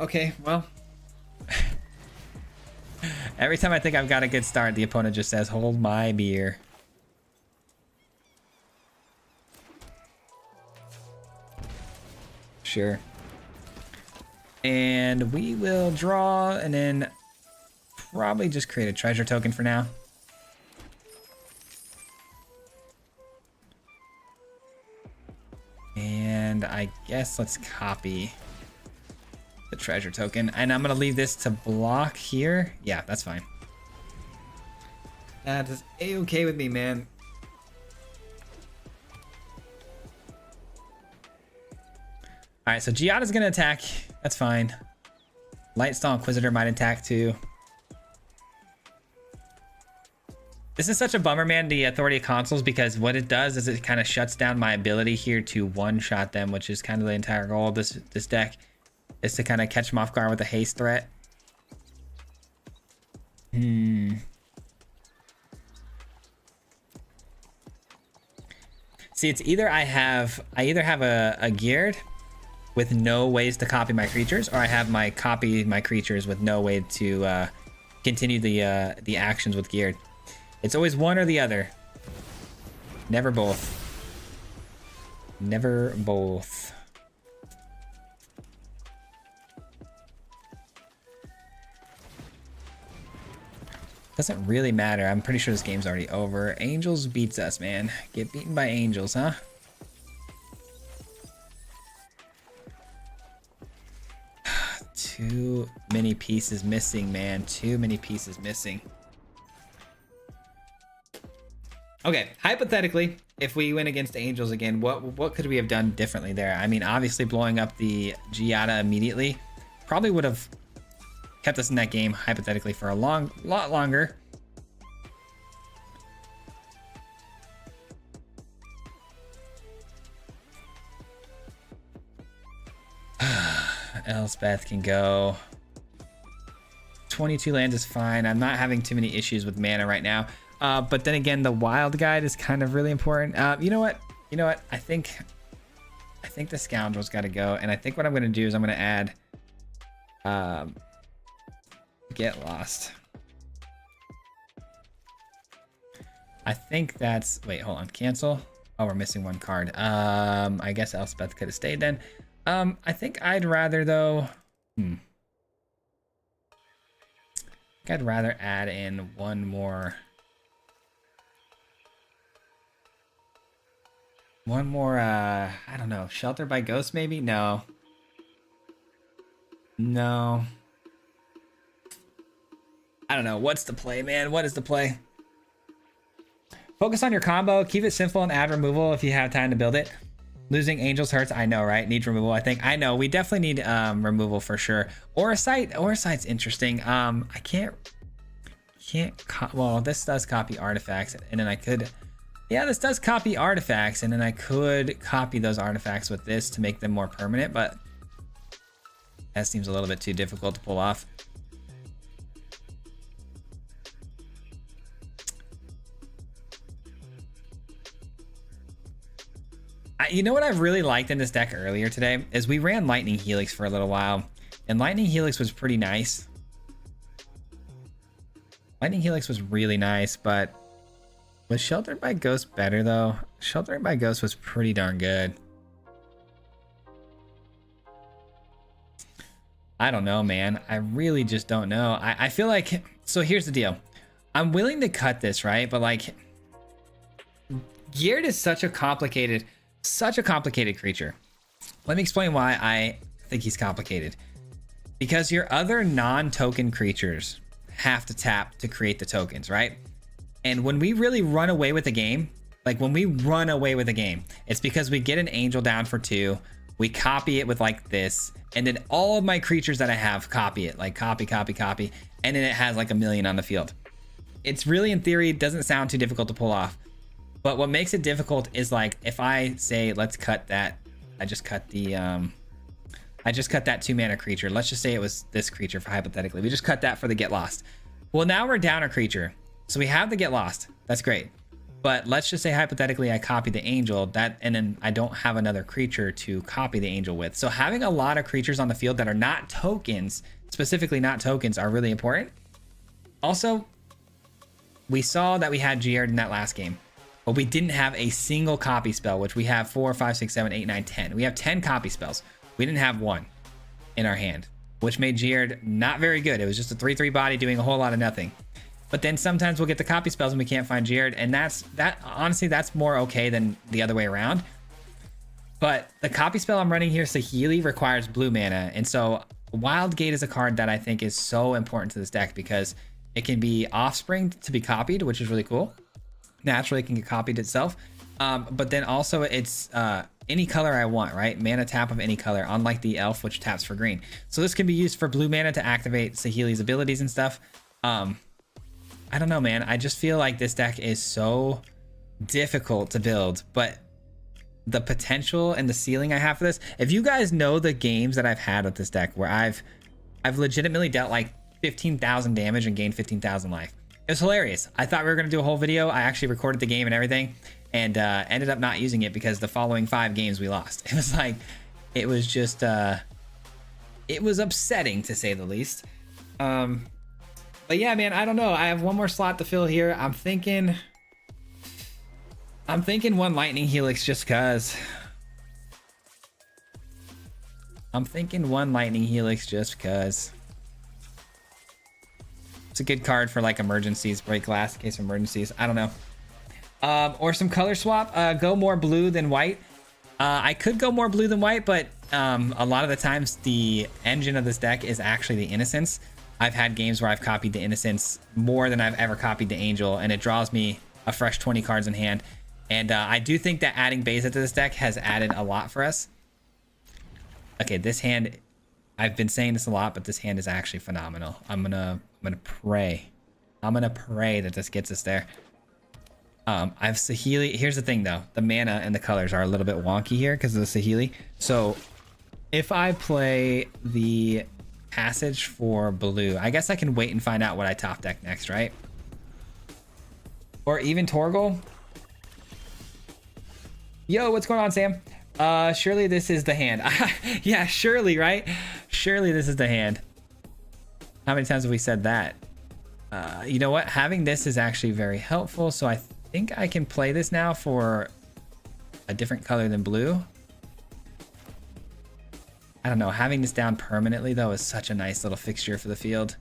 Okay, well. Every time I think I've got a good start, the opponent just says, hold my beer. Sure. And we will draw and then probably just create a treasure token for now. And I guess let's copy the treasure token. And I'm going to leave this to block here. Yeah, that's fine. That is a-okay with me, man. All right, so Giada's going to attack. That's fine. Lightstall Inquisitor might attack too. This is such a bummer, man, the Authority of Consuls, because what it does is it kind of shuts down my ability here to one-shot them, which is kind of the entire goal of this deck, is to kind of catch them off guard with a haste threat. See, it's either I either have a geared with no ways to copy my creatures, or I have my copy my creatures with no way to continue the actions with geared. It's always one or the other. Never both. Never both. Doesn't really matter. I'm pretty sure this game's already over. Angels beats us, man. Get beaten by Angels, huh? Too many pieces missing, man. Too many pieces missing. Okay, hypothetically, if we went against Angels again, what could we have done differently there? I mean, obviously blowing up the Giada immediately probably would have kept us in that game hypothetically for a lot longer. Elspeth can go. 22 lands is fine. I'm not having too many issues with mana right now. But then again, the wild guide is kind of really important. You know what? I think the scoundrel's got to go. And I think what I'm going to do is I'm going to add get lost. I think that's, wait, hold on, cancel. Oh, we're missing one card. I guess Elspeth could have stayed then. I think I'd rather though, I'd rather add in one more, I don't know, Shelter by Ghost maybe? No. I don't know. What's the play, man? What is the play? Focus on your combo. Keep it simple and add removal if you have time to build it. Losing Angels hurts. I know, right? Need removal, I think. I know. We definitely need removal for sure. Auracite's interesting. I can't well, this does copy artifacts, and then I could, yeah, this does copy artifacts, and then I could copy those artifacts with this to make them more permanent, but that seems a little bit too difficult to pull off. You know what I've really liked in this deck earlier today is we ran Lightning Helix for a little while, and Lightning Helix was pretty nice. Lightning Helix was really nice, but was Sheltered by Ghost better though? Sheltered by Ghost was pretty darn good. I don't know, man. I really just don't know. I feel like, so here's the deal. I'm willing to cut this, right? But like, Geared is such a complicated creature. Let me explain why I think he's complicated. Because your other non-token creatures have to tap to create the tokens, right? And when we really run away with the game, it's because we get an angel down for 2, we copy it with like this, and then all of my creatures that I have copy it, like copy, and then it has like 1,000,000 on the field. It's really, in theory, it doesn't sound too difficult to pull off. But what makes it difficult is like, if I say, let's cut that, I just cut that 2-mana creature. Let's just say it was this creature for hypothetically. We just cut that for the Get Lost. Well, now we're down a creature. So we have the Get Lost. That's great. But let's just say hypothetically I copy the angel, and then I don't have another creature to copy the angel with. So having a lot of creatures on the field that are not tokens, specifically not tokens, are really important. Also, we saw that we had Geared in that last game, but we didn't have a single copy spell, which we have 4, 5, 6, 7, 8, 9, 10. We have 10 copy spells. We didn't have one in our hand, which made Geared not very good. It was just a 3/3 body doing a whole lot of nothing. But then sometimes we'll get the copy spells and we can't find Geared, and honestly, that's more okay than the other way around. But the copy spell I'm running here, Saheeli, requires blue mana, and so Wild Gate is a card that I think is so important to this deck because it can be offspring to be copied, which is really cool. Naturally, it can get copied itself, but then also it's any color I want, right? Mana tap of any color, unlike the elf, which taps for green. So this can be used for blue mana to activate Saheeli's abilities and stuff. I don't know, man. I just feel like this deck is so difficult to build, but the potential and the ceiling I have for this, if you guys know the games that I've had with this deck where I've legitimately dealt like 15,000 damage and gained 15,000 life. It was hilarious. I thought we were going to do a whole video. I actually recorded the game and everything, and ended up not using it because the following 5 games we lost. It was like, it was just, it was upsetting to say the least. But yeah, man, I don't know. I have one more slot to fill here. I'm thinking one Lightning Helix just cause. It's a good card for like emergencies, break glass in case of emergencies. I don't know. Or some color swap. Go more blue than white. I could go more blue than white, but a lot of the times the engine of this deck is actually the Innocence. I've had games where I've copied the Innocence more than I've ever copied the Angel, and it draws me a fresh 20 cards in hand. And I do think that adding Beza to this deck has added a lot for us. Okay, this hand, I've been saying this a lot, but this hand is actually phenomenal. I'm gonna pray. I'm gonna pray that this gets us there. I have Saheeli. Here's the thing though, the mana and the colors are a little bit wonky here because of the Saheeli. So if I play the Passage for blue, I guess I can wait and find out what I top deck next, right? Or even Torgal. Yo, what's going on, Sam? Surely this is the hand. Yeah, surely, right? Surely this is the hand. How many times have we said that? You know what? Having this is actually very helpful. So I think I can play this now for a different color than blue. I don't know. Having this down permanently, though, is such a nice little fixture for the field.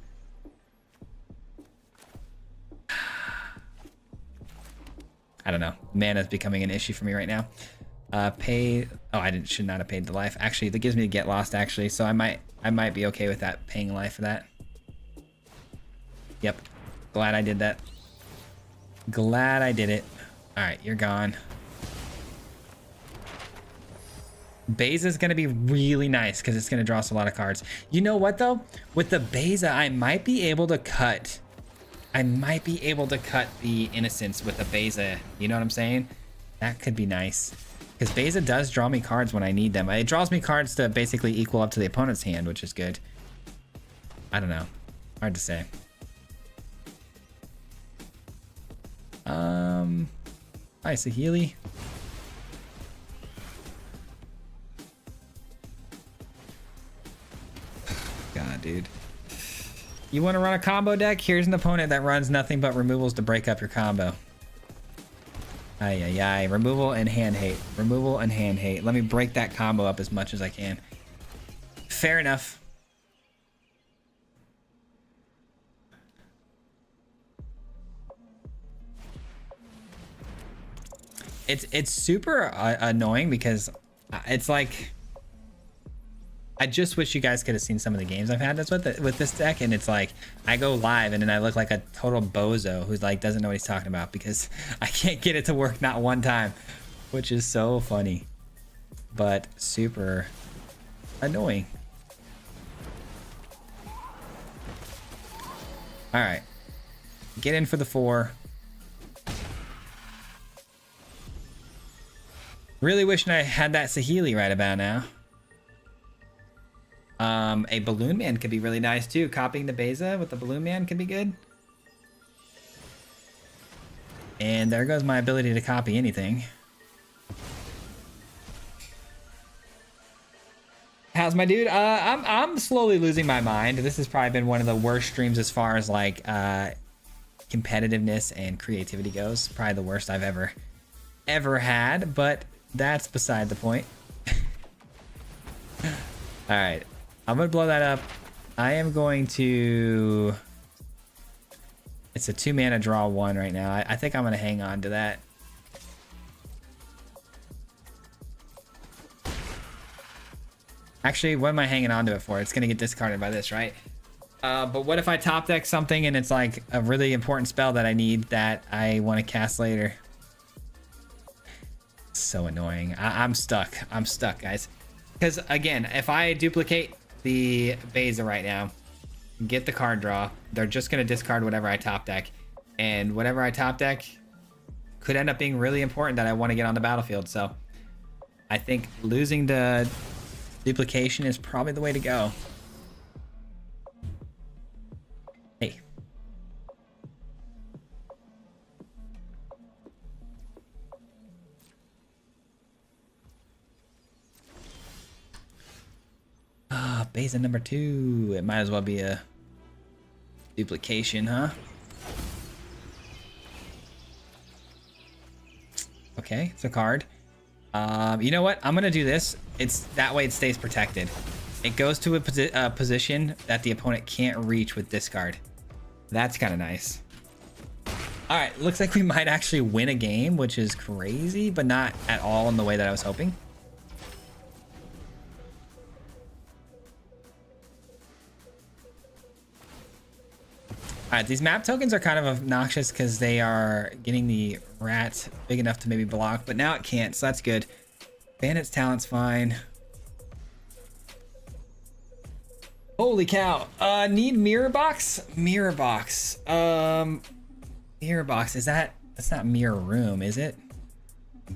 I don't know. Mana is becoming an issue for me right now. Pay. Oh, should not have paid the life. Actually, that gives me to get lost. Actually, so I might be okay with that, paying life for that. Yep. Glad I did that. Glad I did it. All right, you're gone. Beza is going to be really nice because it's going to draw us a lot of cards. You know what, though? With the Beza, I might be able to cut. I might be able to cut the Innocence with the Beza. You know what I'm saying? That could be nice. Because Beza does draw me cards when I need them. It draws me cards to basically equal up to the opponent's hand, which is good. I don't know. Hard to say. Hi, Saheeli. God, dude. You want to run a combo deck? Here's an opponent that runs nothing but removals to break up your combo. Ay, ay, ay. Removal and hand hate. Removal and hand hate. Let me break that combo up as much as I can. Fair enough. It's super annoying because it's like, I just wish you guys could have seen some of the games I've had with this deck, and it's like I go live and then I look like a total bozo who's like doesn't know what he's talking about because I can't get it to work not one time, which is so funny, but super annoying. All right, get in for the 4. Really wishing I had that Saheeli right about now. A Balloon Man could be really nice too. Copying the Beza with the Balloon Man could be good. And there goes my ability to copy anything. How's my dude? I'm slowly losing my mind. This has probably been one of the worst streams as far as like competitiveness and creativity goes. Probably the worst I've ever had, but that's beside the point. All right. I'm going to blow that up. I am going to... It's a 2-mana draw 1 right now. I think I'm going to hang on to that. Actually, what am I hanging on to it for? It's going to get discarded by this, right? But what if I top deck something and it's like a really important spell that I need that I want to cast later? So annoying. I'm stuck. I'm stuck, guys. Because again, if I duplicate the Beza right now, get the card draw, they're just going to discard whatever I top deck. And whatever I top deck could end up being really important that I want to get on the battlefield. So I think losing the duplication is probably the way to go. Hey. Beza number 2. It might as well be a duplication, huh? Okay, it's a card. You know what? I'm gonna do this. It's that way it stays protected. It goes to a position that the opponent can't reach with discard. That's kind of nice. All right, looks like we might actually win a game, which is crazy, but not at all in the way that I was hoping. All right, these map tokens are kind of obnoxious because they are getting the rat big enough to maybe block, but now it can't, so that's good. Bandit's talent's fine. Holy cow. Need mirror box? Mirror box. Mirror box. Is that's not mirror room, is it?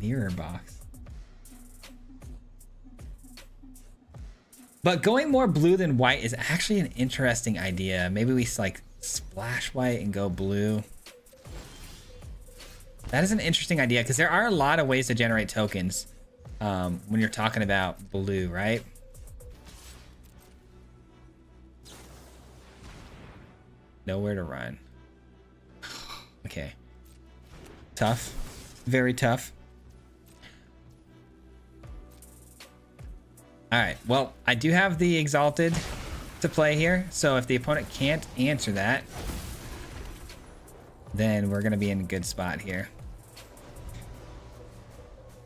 Mirror box. But going more blue than white is actually an interesting idea. Maybe we like splash white and go blue. That is an interesting idea because there are a lot of ways to generate tokens when you're talking about blue, right? Nowhere to run. Okay. Tough. Very tough. All right. Well, I do have the Exalted to play here. So if the opponent can't answer that, then we're going to be in a good spot here.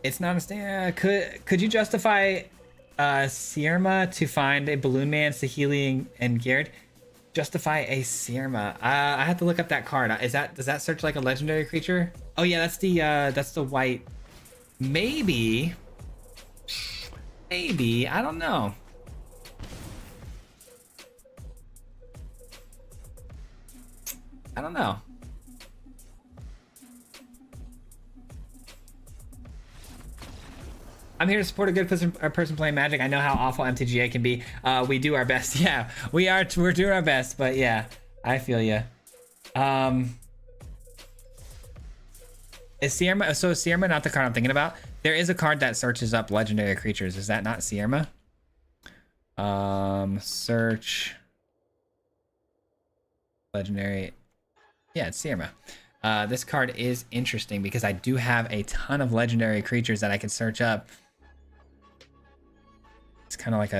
It's not a stand. Could you justify Sierma to find a Balloon Man, Sahili, and Gerd? Justify a Sierma. I have to look up that card. Does that search like a legendary creature? Oh yeah, that's the white. Maybe. I don't know. I don't know. I'm here to support a good person playing Magic. I know how awful MTGA can be. We do our best. Yeah, we're doing our best. But yeah, I feel you. Is Sierma? So is Sierma not the card I'm thinking about? There is a card that searches up legendary creatures. Is that not Sierma? Search legendary. Yeah, it's Sierma. This card is interesting because I do have a ton of legendary creatures that I can search up. It's kind of like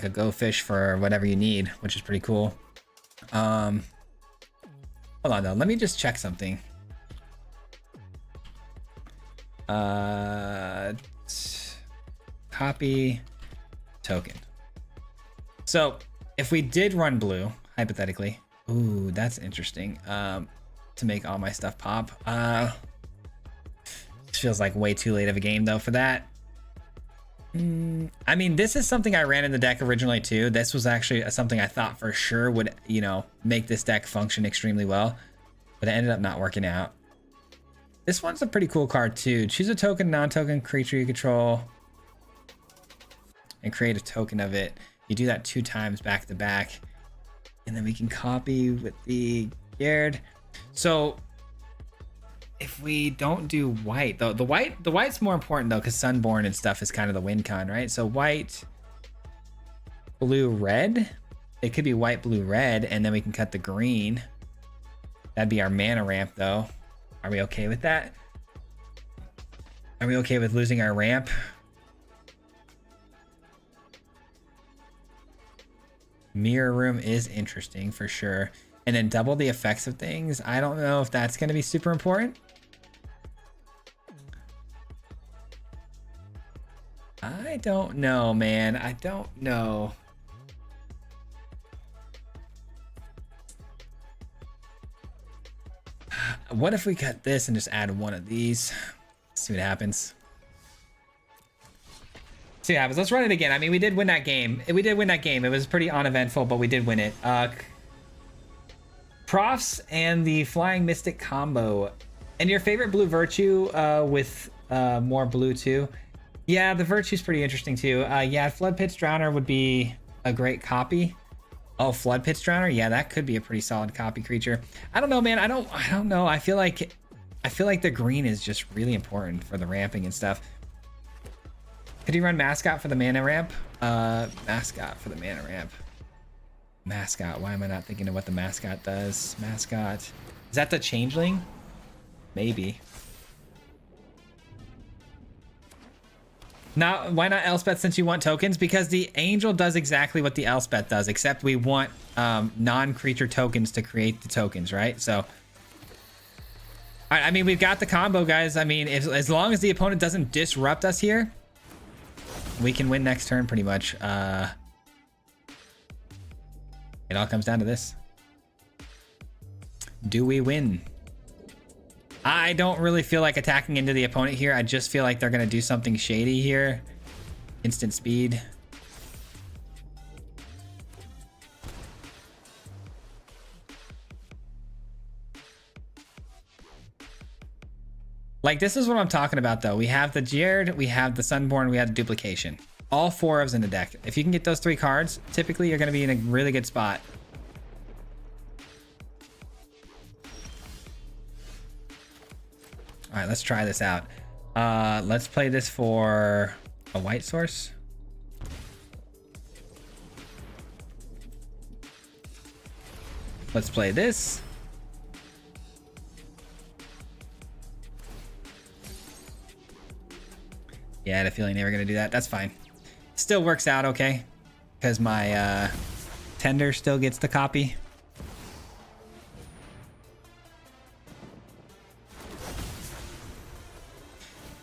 a go fish for whatever you need, which is pretty cool. Hold on though, let me just check something. Copy token. So if we did run blue, hypothetically, ooh, that's interesting. To make all my stuff pop. This feels like way too late of a game though for that. I mean, this is something I ran in the deck originally too. This was actually something I thought for sure would, you know, make this deck function extremely well, but it ended up not working out. This one's a pretty cool card too. Choose a token, non-token creature you control and create a token of it. You do that 2 times back to back, and then we can copy with the Gerd. So if we don't do white though, the white's more important though, because Sunborn and stuff is kind of the win con, right? So white, blue, red. It could be white, blue, red, and then we can cut the green. That'd be our mana ramp though. Are we okay with that? Are we okay with losing our ramp? Mirror room is interesting for sure. And then double the effects of things. I don't know if that's going to be super important. I don't know, man. I don't know. What if we cut this and just add one of these? See what happens. See what happens. Let's run it again. I mean, we did win that game. It was pretty uneventful, but we did win it. Profs and the Flying Mystic combo. And your favorite blue Virtue with more blue too. Yeah, the Virtue's pretty interesting too. Yeah, Flood Pit's Drowner would be a great copy. Oh, Flood Pit's Drowner? Yeah, that could be a pretty solid copy creature. I don't know, man. I don't know. I feel like the green is just really important for the ramping and stuff. Could you run Mascot for the mana ramp? Mascot for the mana ramp. Mascot. Why am I not thinking of what the Mascot does? Mascot. Is that the Changeling? Maybe. Now, why not Elspeth since you want tokens? Because the Angel does exactly what the Elspeth does, except we want non-creature tokens to create the tokens, right? So, all right, I mean, we've got the combo, guys. I mean, as long as the opponent doesn't disrupt us here, we can win next turn pretty much. It all comes down to this. Do we win? I don't really feel like attacking into the opponent here. I just feel like they're going to do something shady here. Instant speed. Like, this is what I'm talking about, though. We have the Jared, we have the Sunborn, we have the duplication. All 4 ofs in the deck. If you can get those 3 cards, typically you're going to be in a really good spot. All right, let's try this out. Let's play this for a white source. Let's play this. Yeah, I had a feeling they were going to do that. That's fine. Still works out okay, because my tender still gets the copy.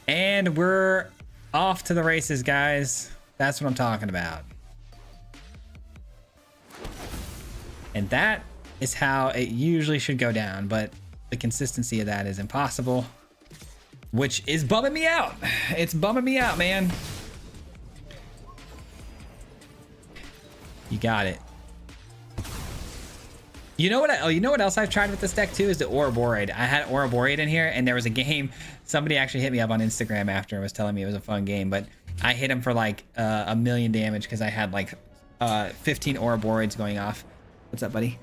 And we're off to the races, guys. That's what I'm talking about. And that is how it usually should go down, but the consistency of that is impossible, which is bumming me out. It's bumming me out, man. You got it. You know what? You know what else I've tried with this deck too is the Ouroboreid. I had Ouroboreid in here, and there was a game. Somebody actually hit me up on Instagram after and was telling me it was a fun game, but I hit him for like 1,000,000 damage because I had like 15 Ouroboreids going off. What's up, buddy?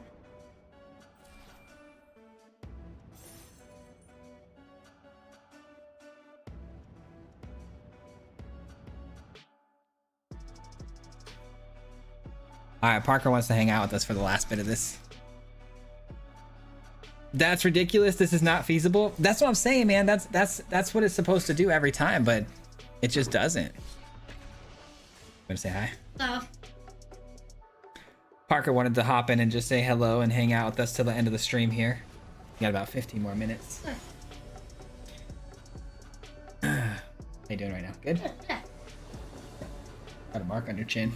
All right, Parker wants to hang out with us for the last bit of this. That's ridiculous. This is not feasible. That's what I'm saying, man. That's what it's supposed to do every time, but it just doesn't. Want to say hi? Hello. Parker wanted to hop in and just say hello and hang out with us till the end of the stream here. We got about 15 more minutes. How you doing right now? Good? Yeah. Got a mark on your chin.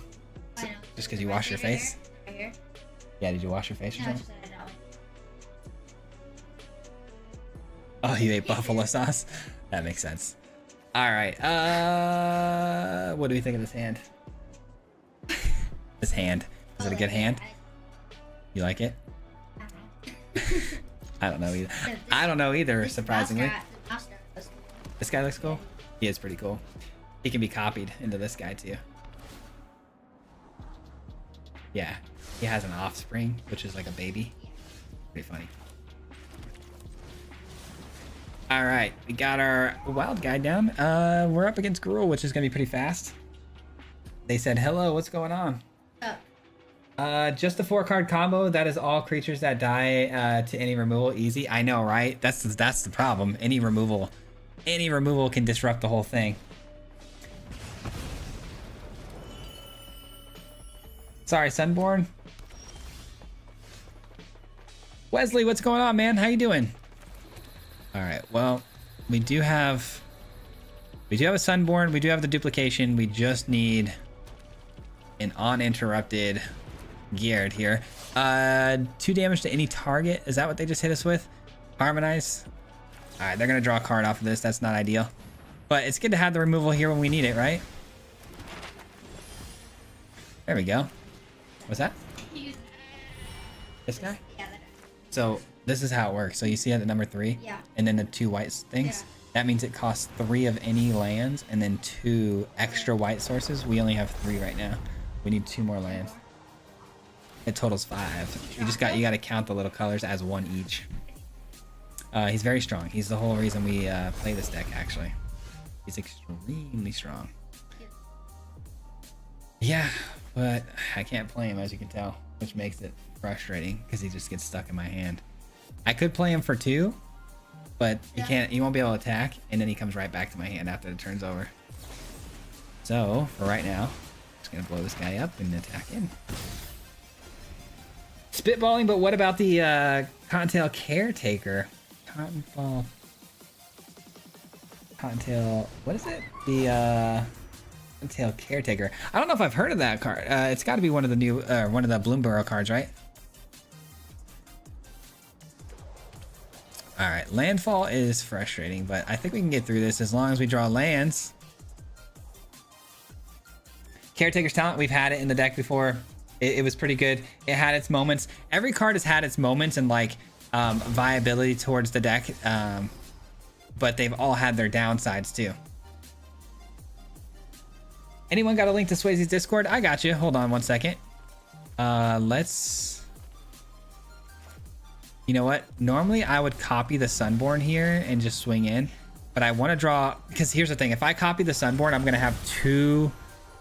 I know. Just because you wash your face? Right here. Yeah, did you wash your face or No, something? just I know. Oh, you ate buffalo sauce? That makes sense. All right. What do we think of this hand? This hand. Is it a good hand? You like it? I don't know either. I don't know either, surprisingly. This guy looks cool? He is pretty cool. He can be copied into this guy too. Yeah, he has an offspring, which is like a baby. Pretty funny. All right, we got our wild guy down. We're up against Gruul, which is gonna be pretty fast. They said, hello, what's going on? Just a 4-card combo. That is all creatures that die to any removal. Easy. I know, right? That's the problem. Any removal can disrupt the whole thing. Sorry, Sunborn. Wesley, what's going on, man? How you doing? All right. Well, we do have a Sunborn. We do have the duplication. We just need an uninterrupted Geared here. 2 damage to any target. Is that what they just hit us with? Harmonize. All right, they're gonna draw a card off of this. That's not ideal, but it's good to have the removal here when we need it, right? There we go. What's that? This guy? Yeah, that guy. So this is how it works. So you see at the number 3? Yeah. And then the 2 white things? Yeah. That means it costs 3 of any lands and then 2 extra white sources. We only have 3 right now. We need 2 more lands. It totals 5. You got to count the little colors as 1 each. He's very strong. He's the whole reason we play this deck, actually. He's extremely strong. Yeah, but I can't play him, as you can tell, which makes it frustrating because he just gets stuck in my hand. I could play him for 2, but he won't be able to attack, and then he comes right back to my hand after the turn's over. So for right now, I'm just gonna blow this guy up and attack him. Spitballing, but what about the Cottontail Caretaker? Cottontail, what is it? The Cottontail Caretaker. I don't know if I've heard of that card. It's got to be one of the new, one of the Bloomburrow cards, right? All right, landfall is frustrating, but I think we can get through this as long as we draw lands. Caretaker's Talent, we've had it in the deck before. It was pretty good. It had its moments. Every card has had its moments and like viability towards the deck, but they've all had their downsides too. Anyone got a link to Swayze's Discord? I got you. Hold on one second. Let's... You know what? Normally I would copy the Sunborn here and just swing in, but I want to draw... Because here's the thing. If I copy the Sunborn, I'm going to have 2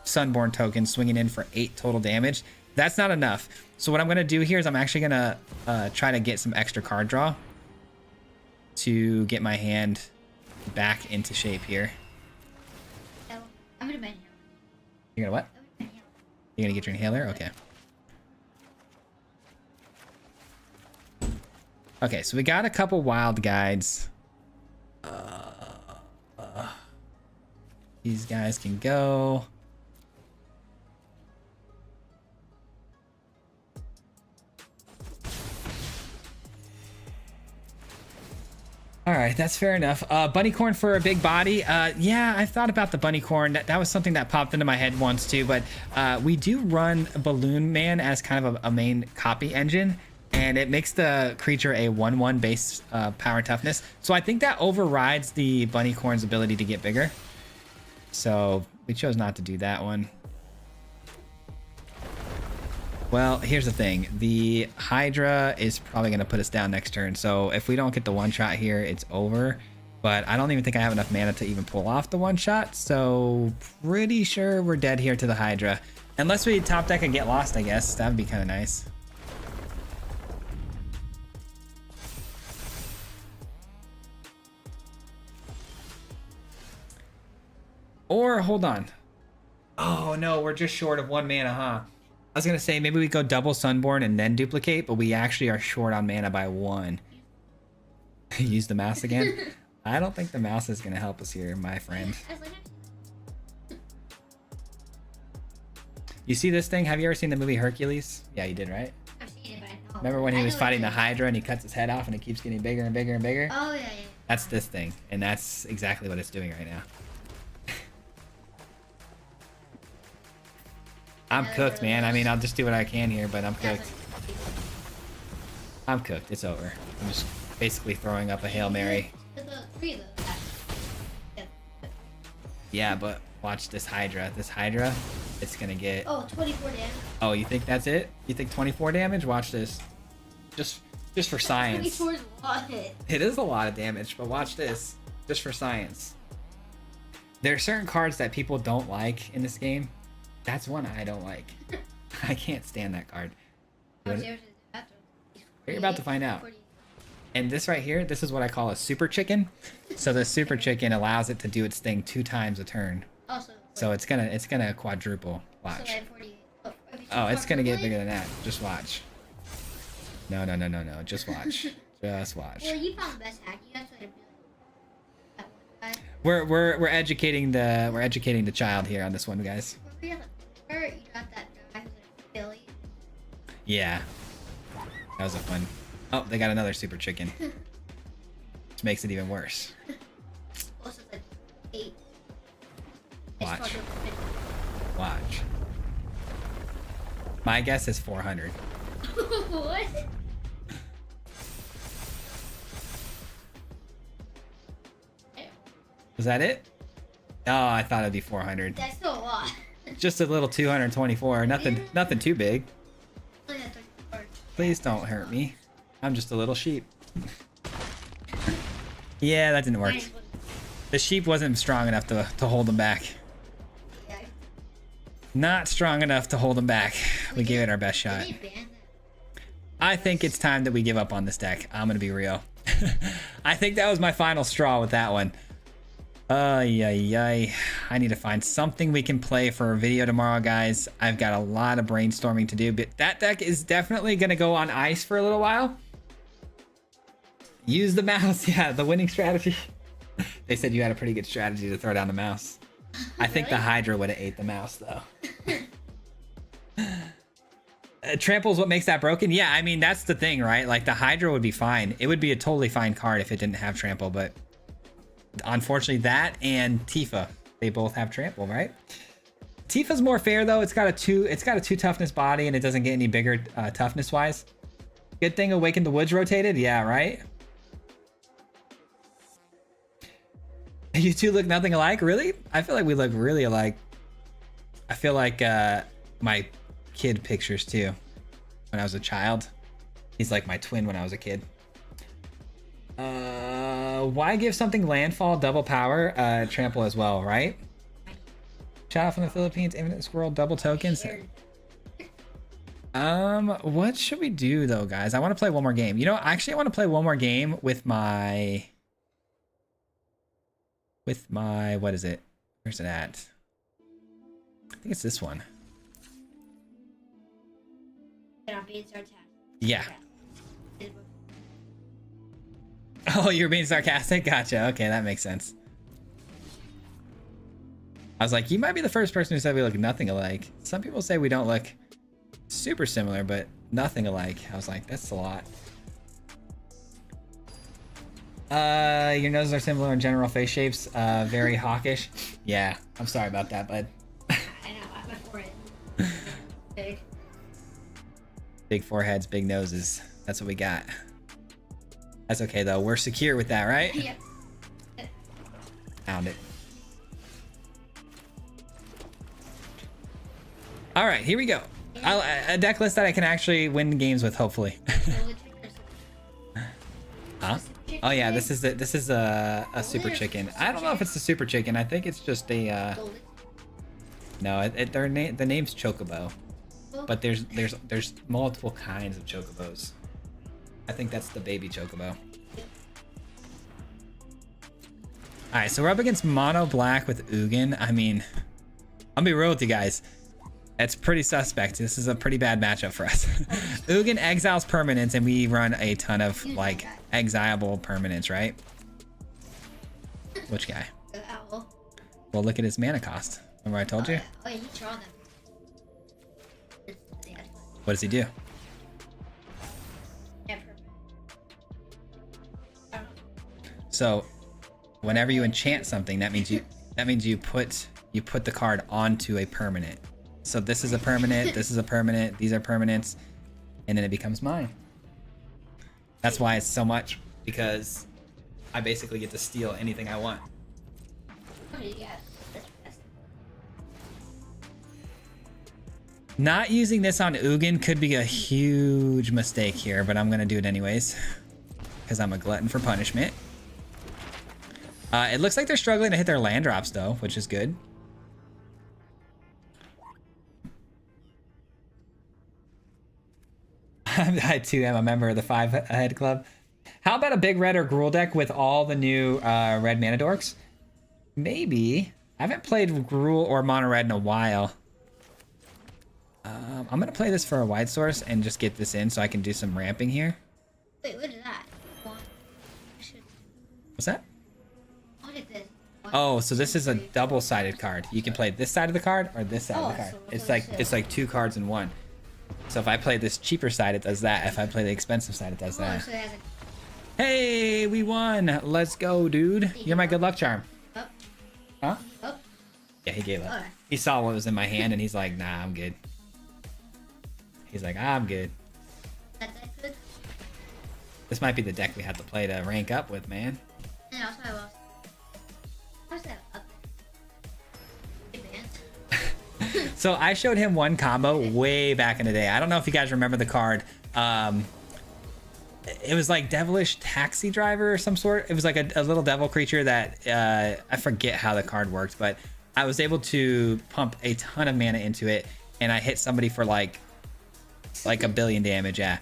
Sunborn tokens swinging in for 8 total damage. That's not enough. So what I'm going to do here is I'm actually going to try to get some extra card draw to get my hand back into shape here. I'm going to ban. You're gonna what? You're gonna get your inhaler? Okay. Okay, so we got a couple wild guides. These guys can go. All right, that's fair enough. Bunny corn for a big body. Yeah, I thought about the bunny corn. That was something that popped into my head once too, but we do run Balloon Man as kind of a main copy engine, and it makes the creature a 1/1 base power toughness. So I think that overrides the bunny corn's ability to get bigger. So we chose not to do that one. Well, here's the thing. The Hydra is probably going to put us down next turn. So if we don't get the one shot here, it's over. But I don't even think I have enough mana to even pull off the one shot. So pretty sure we're dead here to the Hydra. Unless we top deck and get lost, I guess. That would be kind of nice. Or hold on. Oh no, we're just short of 1 mana, huh? I was gonna say maybe we go double Sunborn and then duplicate, but we actually are short on mana by 1. Use the mouse again? I don't think the mouse is gonna help us here, my friend. You see this thing? Have you ever seen the movie Hercules? Yeah, you did, right? I've seen it, but I know. Remember when he was fighting the Hydra and he cuts his head off and it keeps getting bigger and bigger and bigger? Oh, yeah. That's this thing, and that's exactly what it's doing right now. I'm cooked, man. I mean, I'll just do what I can here, but I'm cooked. I'm cooked. It's over. I'm just basically throwing up a Hail Mary. Yeah, but watch this Hydra. This Hydra, it's gonna get... Oh, 24 damage. Oh, you think that's it? You think 24 damage? Watch this. Just for science. 24 is a lot. It is a lot of damage, but watch this. Just for science. There are certain cards that people don't like in this game. That's one I don't like. I can't stand that card. You're about to find out. And this right here, this is what I call a super chicken. So the super chicken allows it to do its thing 2 times a turn. So it's gonna quadruple. Watch. Oh, it's gonna get bigger than that. Just watch. No. Just watch. Just watch. Well, you found the best hack. You have to We're educating the child here on this one, guys. you got that guy who's like Billy. Yeah. That was a fun. Oh, they got another super chicken. Which makes it even worse. Also, it's like 8. Watch. Watch. My guess is 400. What? Was that it? Oh, I thought it'd be 400. That's still a lot. Just a little 224. Nothing too big. Please don't hurt me. I'm just a little sheep. Yeah, that didn't work. The sheep wasn't strong enough to hold him back. Not strong enough to hold him back. We gave it our best shot. I think it's time that we give up on this deck. I'm gonna be real. I think that was my final straw with that one. I need to find something we can play for a video tomorrow, guys. I've got a lot of brainstorming to do, but that deck is definitely gonna go on ice for a little while. Use the mouse. Yeah, the winning strategy. They said you had a pretty good strategy to throw down the mouse. I think the Hydra would have ate the mouse though. Trample's what makes that broken. Yeah, I mean that's the thing, right? Like the Hydra would be fine. It would be a totally fine card if it didn't have trample, but unfortunately that and Tifa, they both have trample, right? Tifa's more fair though. It's got a two toughness body and it doesn't get any bigger toughness wise. Good thing Awaken the Woods rotated. Yeah, right. You two look nothing alike, really? I feel like we look really alike. I feel like my kid pictures too when I was a child. He's like my twin when I was a kid. Why give something landfall double power? Trample as well, right? Shout out from the Philippines, Infinite Squirrel, double tokens. What should we do though, guys? I want to play one more game. You know, actually I want to play one more game with my what is it? Where's it at? I think it's this one. Yeah. Oh, you're being sarcastic? Gotcha. Okay, that makes sense. I was like, you might be the first person who said we look nothing alike. Some people say we don't look super similar, but nothing alike. I was like, that's a lot. Your noses are similar in general face shapes. Very hawkish. Yeah, I'm sorry about that, bud. I know, I'm a forehead. Big. Big foreheads, big noses. That's what we got. That's okay though. We're secure with that, right? Yep. Found it. All right, here we go. A deck list that I can actually win games with, hopefully. Huh? Oh yeah, this is a super chicken. I don't know if it's a super chicken. I think it's just a no. The name's Chocobo, but there's multiple kinds of Chocobos. I think that's the baby Chocobo. All right, so we're up against Mono Black with Ugin. I mean, I'll be real with you guys. It's pretty suspect. This is a pretty bad matchup for us. Ugin exiles permanents, and we run a ton of like exileable permanents, right? Which guy? The owl. Well, look at his mana cost. Remember I told you? Oh yeah, he draw them. What does he do? So, whenever you enchant something, that means you put the card onto a permanent. So this is a permanent, this is a permanent, these are permanents, and then it becomes mine. That's why it's so much, because I basically get to steal anything I want. Not using this on Ugin could be a huge mistake here, but I'm gonna do it anyways, because I'm a glutton for punishment. It looks like they're struggling to hit their land drops though, which is good. I too am a member of the 5 Head Club. How about a big red or Gruul deck with all the new red mana dorks? Maybe. I haven't played Gruul or mono red in a while. I'm gonna play this for a wide source and just get this in so I can do some ramping here. Wait, what is that? What's that? What is this? Oh, so this is a double-sided card. You can play this side of the card or this side of the card. It's like 2 cards in one. So if I play this cheaper side, it does that. If I play the expensive side, it does that. So Hey, we won. Let's go, dude. You're my good luck charm. Oh. Huh? Oh. Yeah, he gave up. Oh. He saw what was in my hand and he's like, nah, I'm good. He's like, I'm good. That good? This might be the deck we have to play to rank up with, man. And also I lost. How's that up? Advanced. So I showed him one combo way back in the day. I don't know if you guys remember the card. It was like Devilish Taxi Driver or some sort. It was like a little devil creature that I forget how the card worked, but I was able to pump a ton of mana into it, and I hit somebody for like 1 billion damage. Yeah,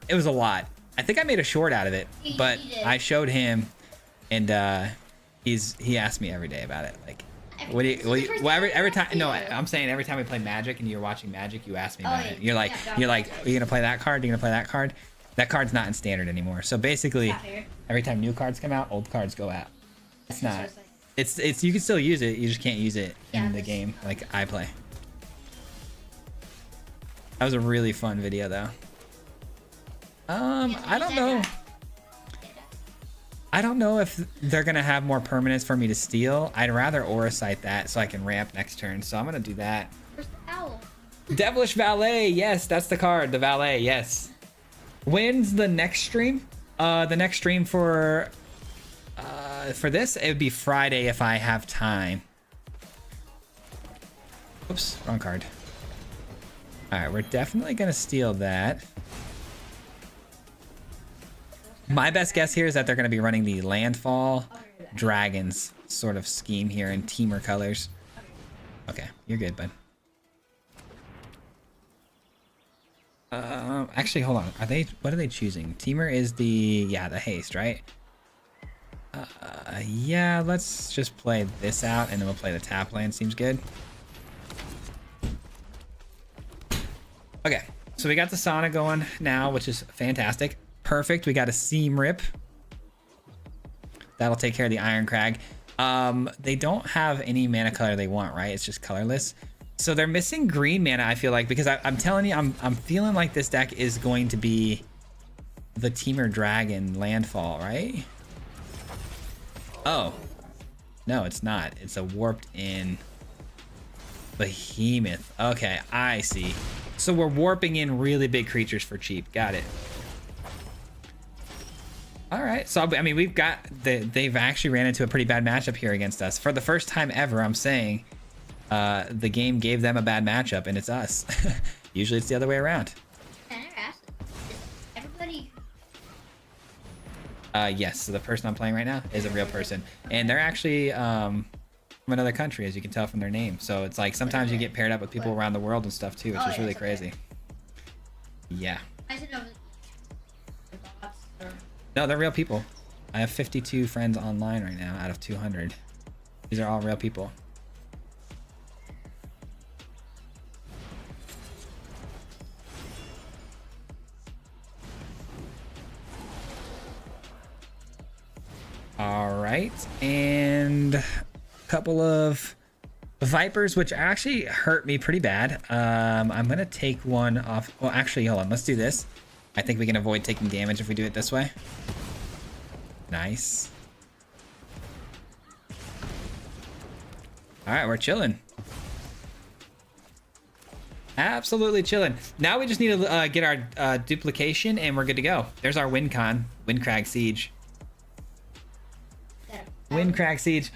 it was a lot. I think I made a short out of it, but I showed him, and he asked me every day about it. Like, what do you every time? No, I'm saying every time we play Magic and you're watching Magic, you ask me about it. You're like, are you gonna play that card? Are you gonna play that card? That card's not in standard anymore. So basically, every time new cards come out, old cards go out. It's not. It's you can still use it. You just can't use it in the game like I play. That was a really fun video though. I don't know. I don't know if they're gonna have more permanents for me to steal. I'd rather aura sight that so I can ramp next turn. So I'm gonna do that. Where's the owl? Devilish Valet, yes, that's the card. The Valet, yes. When's the next stream? The next stream for this, it would be Friday if I have time. Oops, wrong card. All right, we're definitely gonna steal that. My best guess here is that they're gonna be running the Landfall Dragons sort of scheme here in teamer colors. Okay, you're good, bud. Actually, hold on. What are they choosing? Teamer is the haste, right? Yeah, let's just play this out and then we'll play the tap land. Seems good. Okay, so we got the sauna going now, which is fantastic. Perfect. We got a seam rip. That'll take care of the Iron Crag. They don't have any mana color they want, right? It's just colorless. So they're missing green mana, I feel like, because I'm telling you, I'm feeling like this deck is going to be the Teamer Dragon Landfall, right? Oh, no, it's not. It's a warped in Behemoth. Okay, I see. So we're warping in really big creatures for cheap. Got it. All right, so I mean, they've actually ran into a pretty bad matchup here against us. For the first time ever, I'm saying the game gave them a bad matchup and it's us. Usually it's the other way around. Everybody. Yes, so the person I'm playing right now is a real person. And they're actually from another country, as you can tell from their name. So it's like sometimes you get paired up with people around the world and stuff too, which is really crazy. Yeah. I should know bots or... No, they're real people. I have 52 friends online right now out of 200. These are all real people. All right, and a couple of Vipers, which actually hurt me pretty bad. I'm gonna take one off. Well, actually, hold on. Let's do this. I think we can avoid taking damage if we do it this way. Nice. All right, we're chilling. Absolutely chilling. Now we just need to get our duplication and we're good to go. There's our Windcrag Siege. Windcrag Siege.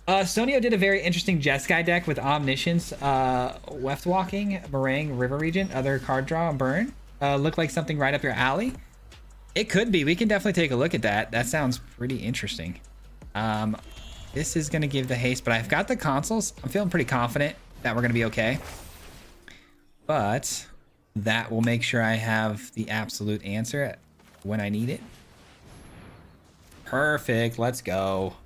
Sonio did a very interesting Jeskai deck with Omniscience, Weft Walking, Meringue, River Regent, other card draw, and burn. Look like something right up your alley. It could be. We can definitely take a look at that. That sounds pretty interesting. This is going to give the haste, but I've got the consoles. I'm feeling pretty confident that we're going to be okay. But that will make sure I have the absolute answer when I need it. Perfect. Let's go.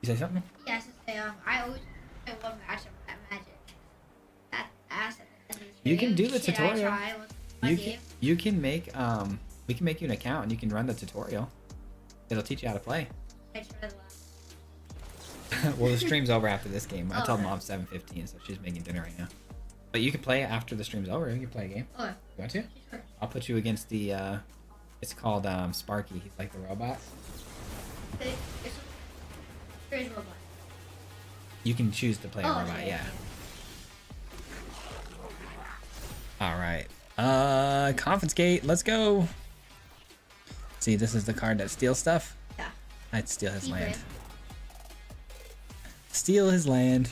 You say something? Yeah, I always play one matchup at Magic. That ass. You can do the tutorial. You can make we can make you an account and you can run the tutorial. It'll teach you how to play. Well, the stream's over after this game. I told Mom 7:15, so she's making dinner right now. But you can play after the stream's over. You can play a game. Okay. You want to? Sure. I'll put you against the it's called Sparky. He's like the robot. Robot. You can choose to play a robot, okay. yeah. All right. Confiscate. Let's go. See, this is the card that steals stuff. Yeah. I'd steal his land. Steal his land.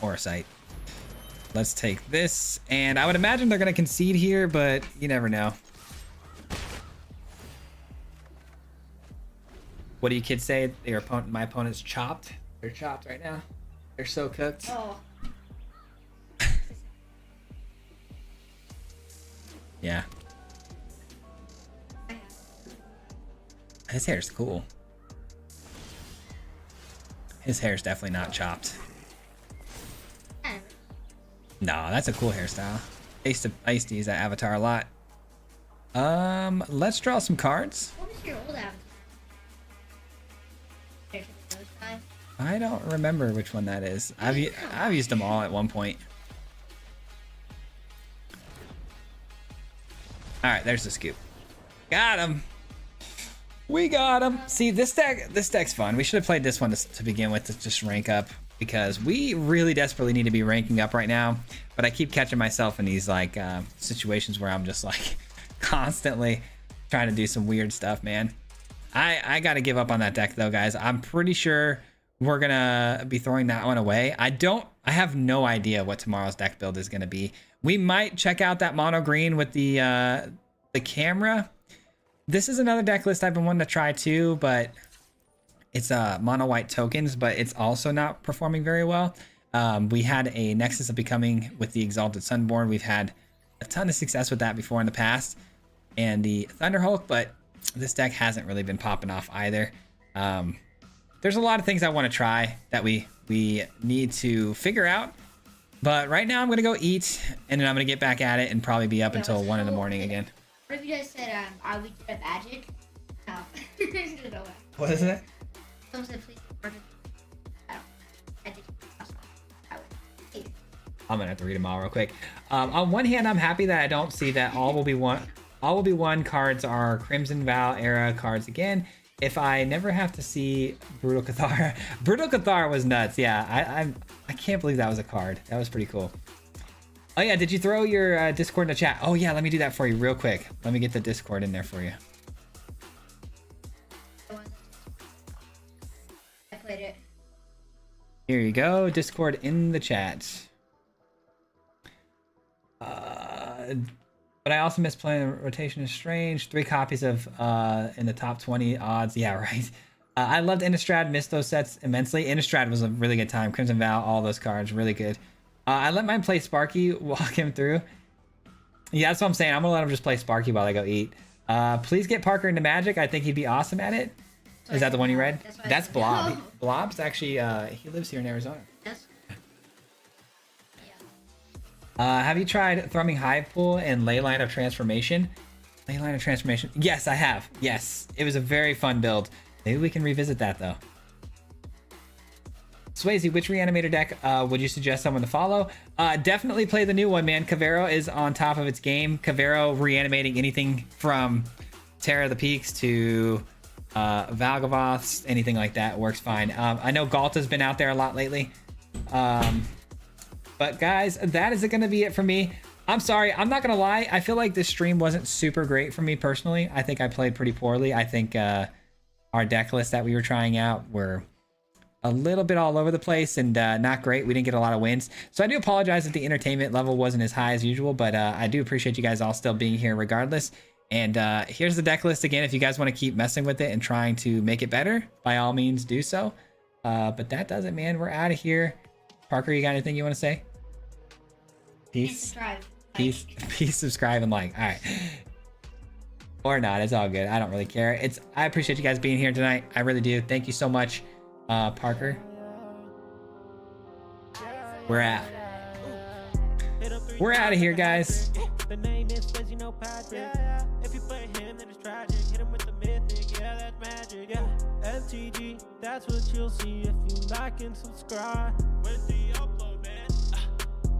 Or sight. Let's take this, and I would imagine they're gonna concede here, but you never know. What do you kids say? My opponent's chopped. They're chopped right now. They're so cooked. Oh. Yeah. His hair's cool. His hair's definitely not chopped. No, that's a cool hairstyle. I used to use that avatar a lot. Let's draw some cards. What was your old avatar? I don't remember which one that is. I've used them all at one point. All right, there's the scoop. Got him. We got him. See, this deck's fun. We should have played this one to begin with to just rank up, because we really desperately need to be ranking up right now. But I keep catching myself in these like situations where I'm just like constantly trying to do some weird stuff, man. I got to give up on that deck though, guys. I'm pretty sure we're gonna be throwing that one away. I have no idea what tomorrow's deck build is gonna be. We might check out that mono green with the camera. This is another deck list I've been wanting to try too, but it's mono white tokens, but it's also not performing very well. We had a Nexus of Becoming with the Exalted Sunborn. We've had a ton of success with that before in the past, and the Thunder Hulk, but this deck hasn't really been popping off either. There's a lot of things I want to try that we need to figure out. But right now I'm going to go eat, and then I'm going to get back at it and probably be up until 1 in the morning again. What if you guys said, are we good at magic? No. What is it? Someone said, please record it. I'm going to have to read them all real quick. On one hand, I'm happy that I don't see that all will be one cards are Crimson Vow era cards again. If I never have to see Brutal Cathar. Brutal Cathar was nuts. Yeah, I can't believe that was a card. That was pretty cool. Oh yeah, did you throw your Discord in the chat? Oh yeah, let me do that for you real quick. Let me get the Discord in there for you. I played it. Here you go, Discord in the chat. But I also miss playing Rotation is Strange. 3 copies of in the top 20 odds. Yeah, right. I loved Innistrad, missed those sets immensely. Innistrad was a really good time. Crimson Vow, all those cards, really good. I let mine play Sparky, walk him through. Yeah, that's what I'm saying. I'm gonna let him just play Sparky while I go eat. Please get Parker into Magic. I think he'd be awesome at it. Is that the one you read? That's Blob. Blob's actually, he lives here in Arizona. Yes. Have you tried Thrumming Hive Pool and Leyline of Transformation? Leyline of Transformation. Yes, I have. Yes, it was a very fun build. Maybe we can revisit that though. Swayze, which reanimator deck would you suggest someone to follow? Definitely play the new one, man. Cavero is on top of its game. Cavero reanimating anything from Terror of the Peaks to Valgavoths, anything like that works fine. I know Galta's been out there a lot lately. But guys, that is going to be it for me. I'm sorry, I'm not going to lie. I feel like this stream wasn't super great for me personally. I think I played pretty poorly. I think our deck lists that we were trying out were a little bit all over the place and not great. We didn't get a lot of wins. So I do apologize if the entertainment level wasn't as high as usual, but I do appreciate you guys all still being here regardless. And here's the deck list again. If you guys want to keep messing with it and trying to make it better, by all means do so. But that does it, man. We're out of here. Parker, you got anything you want to say? Peace. Peace, subscribe, and like. All right. Or not, it's all good. I don't really care. I appreciate you guys being here tonight. I really do. Thank you so much, Parker. We're out of here, guys. The name is Swayze, no Patrick. If you play him, then it's tragic. Hit him with the mythic, yeah, that's magic. Yeah, MTG, that's what you'll see if you like and subscribe. With the upload, man.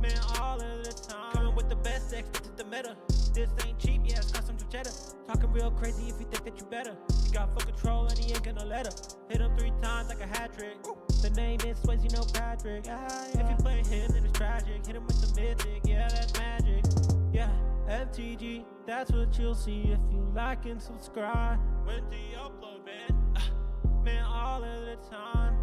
Man, all of the time. Coming with the best decks, this is the meta. This ain't cheap, yeah, it's custom to cheddar. Talking real crazy if you think that you better. He got full control and he ain't gonna let her. Hit him 3 times like a hat trick. The name is Swayze, no Patrick. If you play him, then it's tragic. Hit him with the mythic, yeah, that's magic. Yeah, MTG, that's what you'll see if you like and subscribe. With the upload, man. Man, all of the time.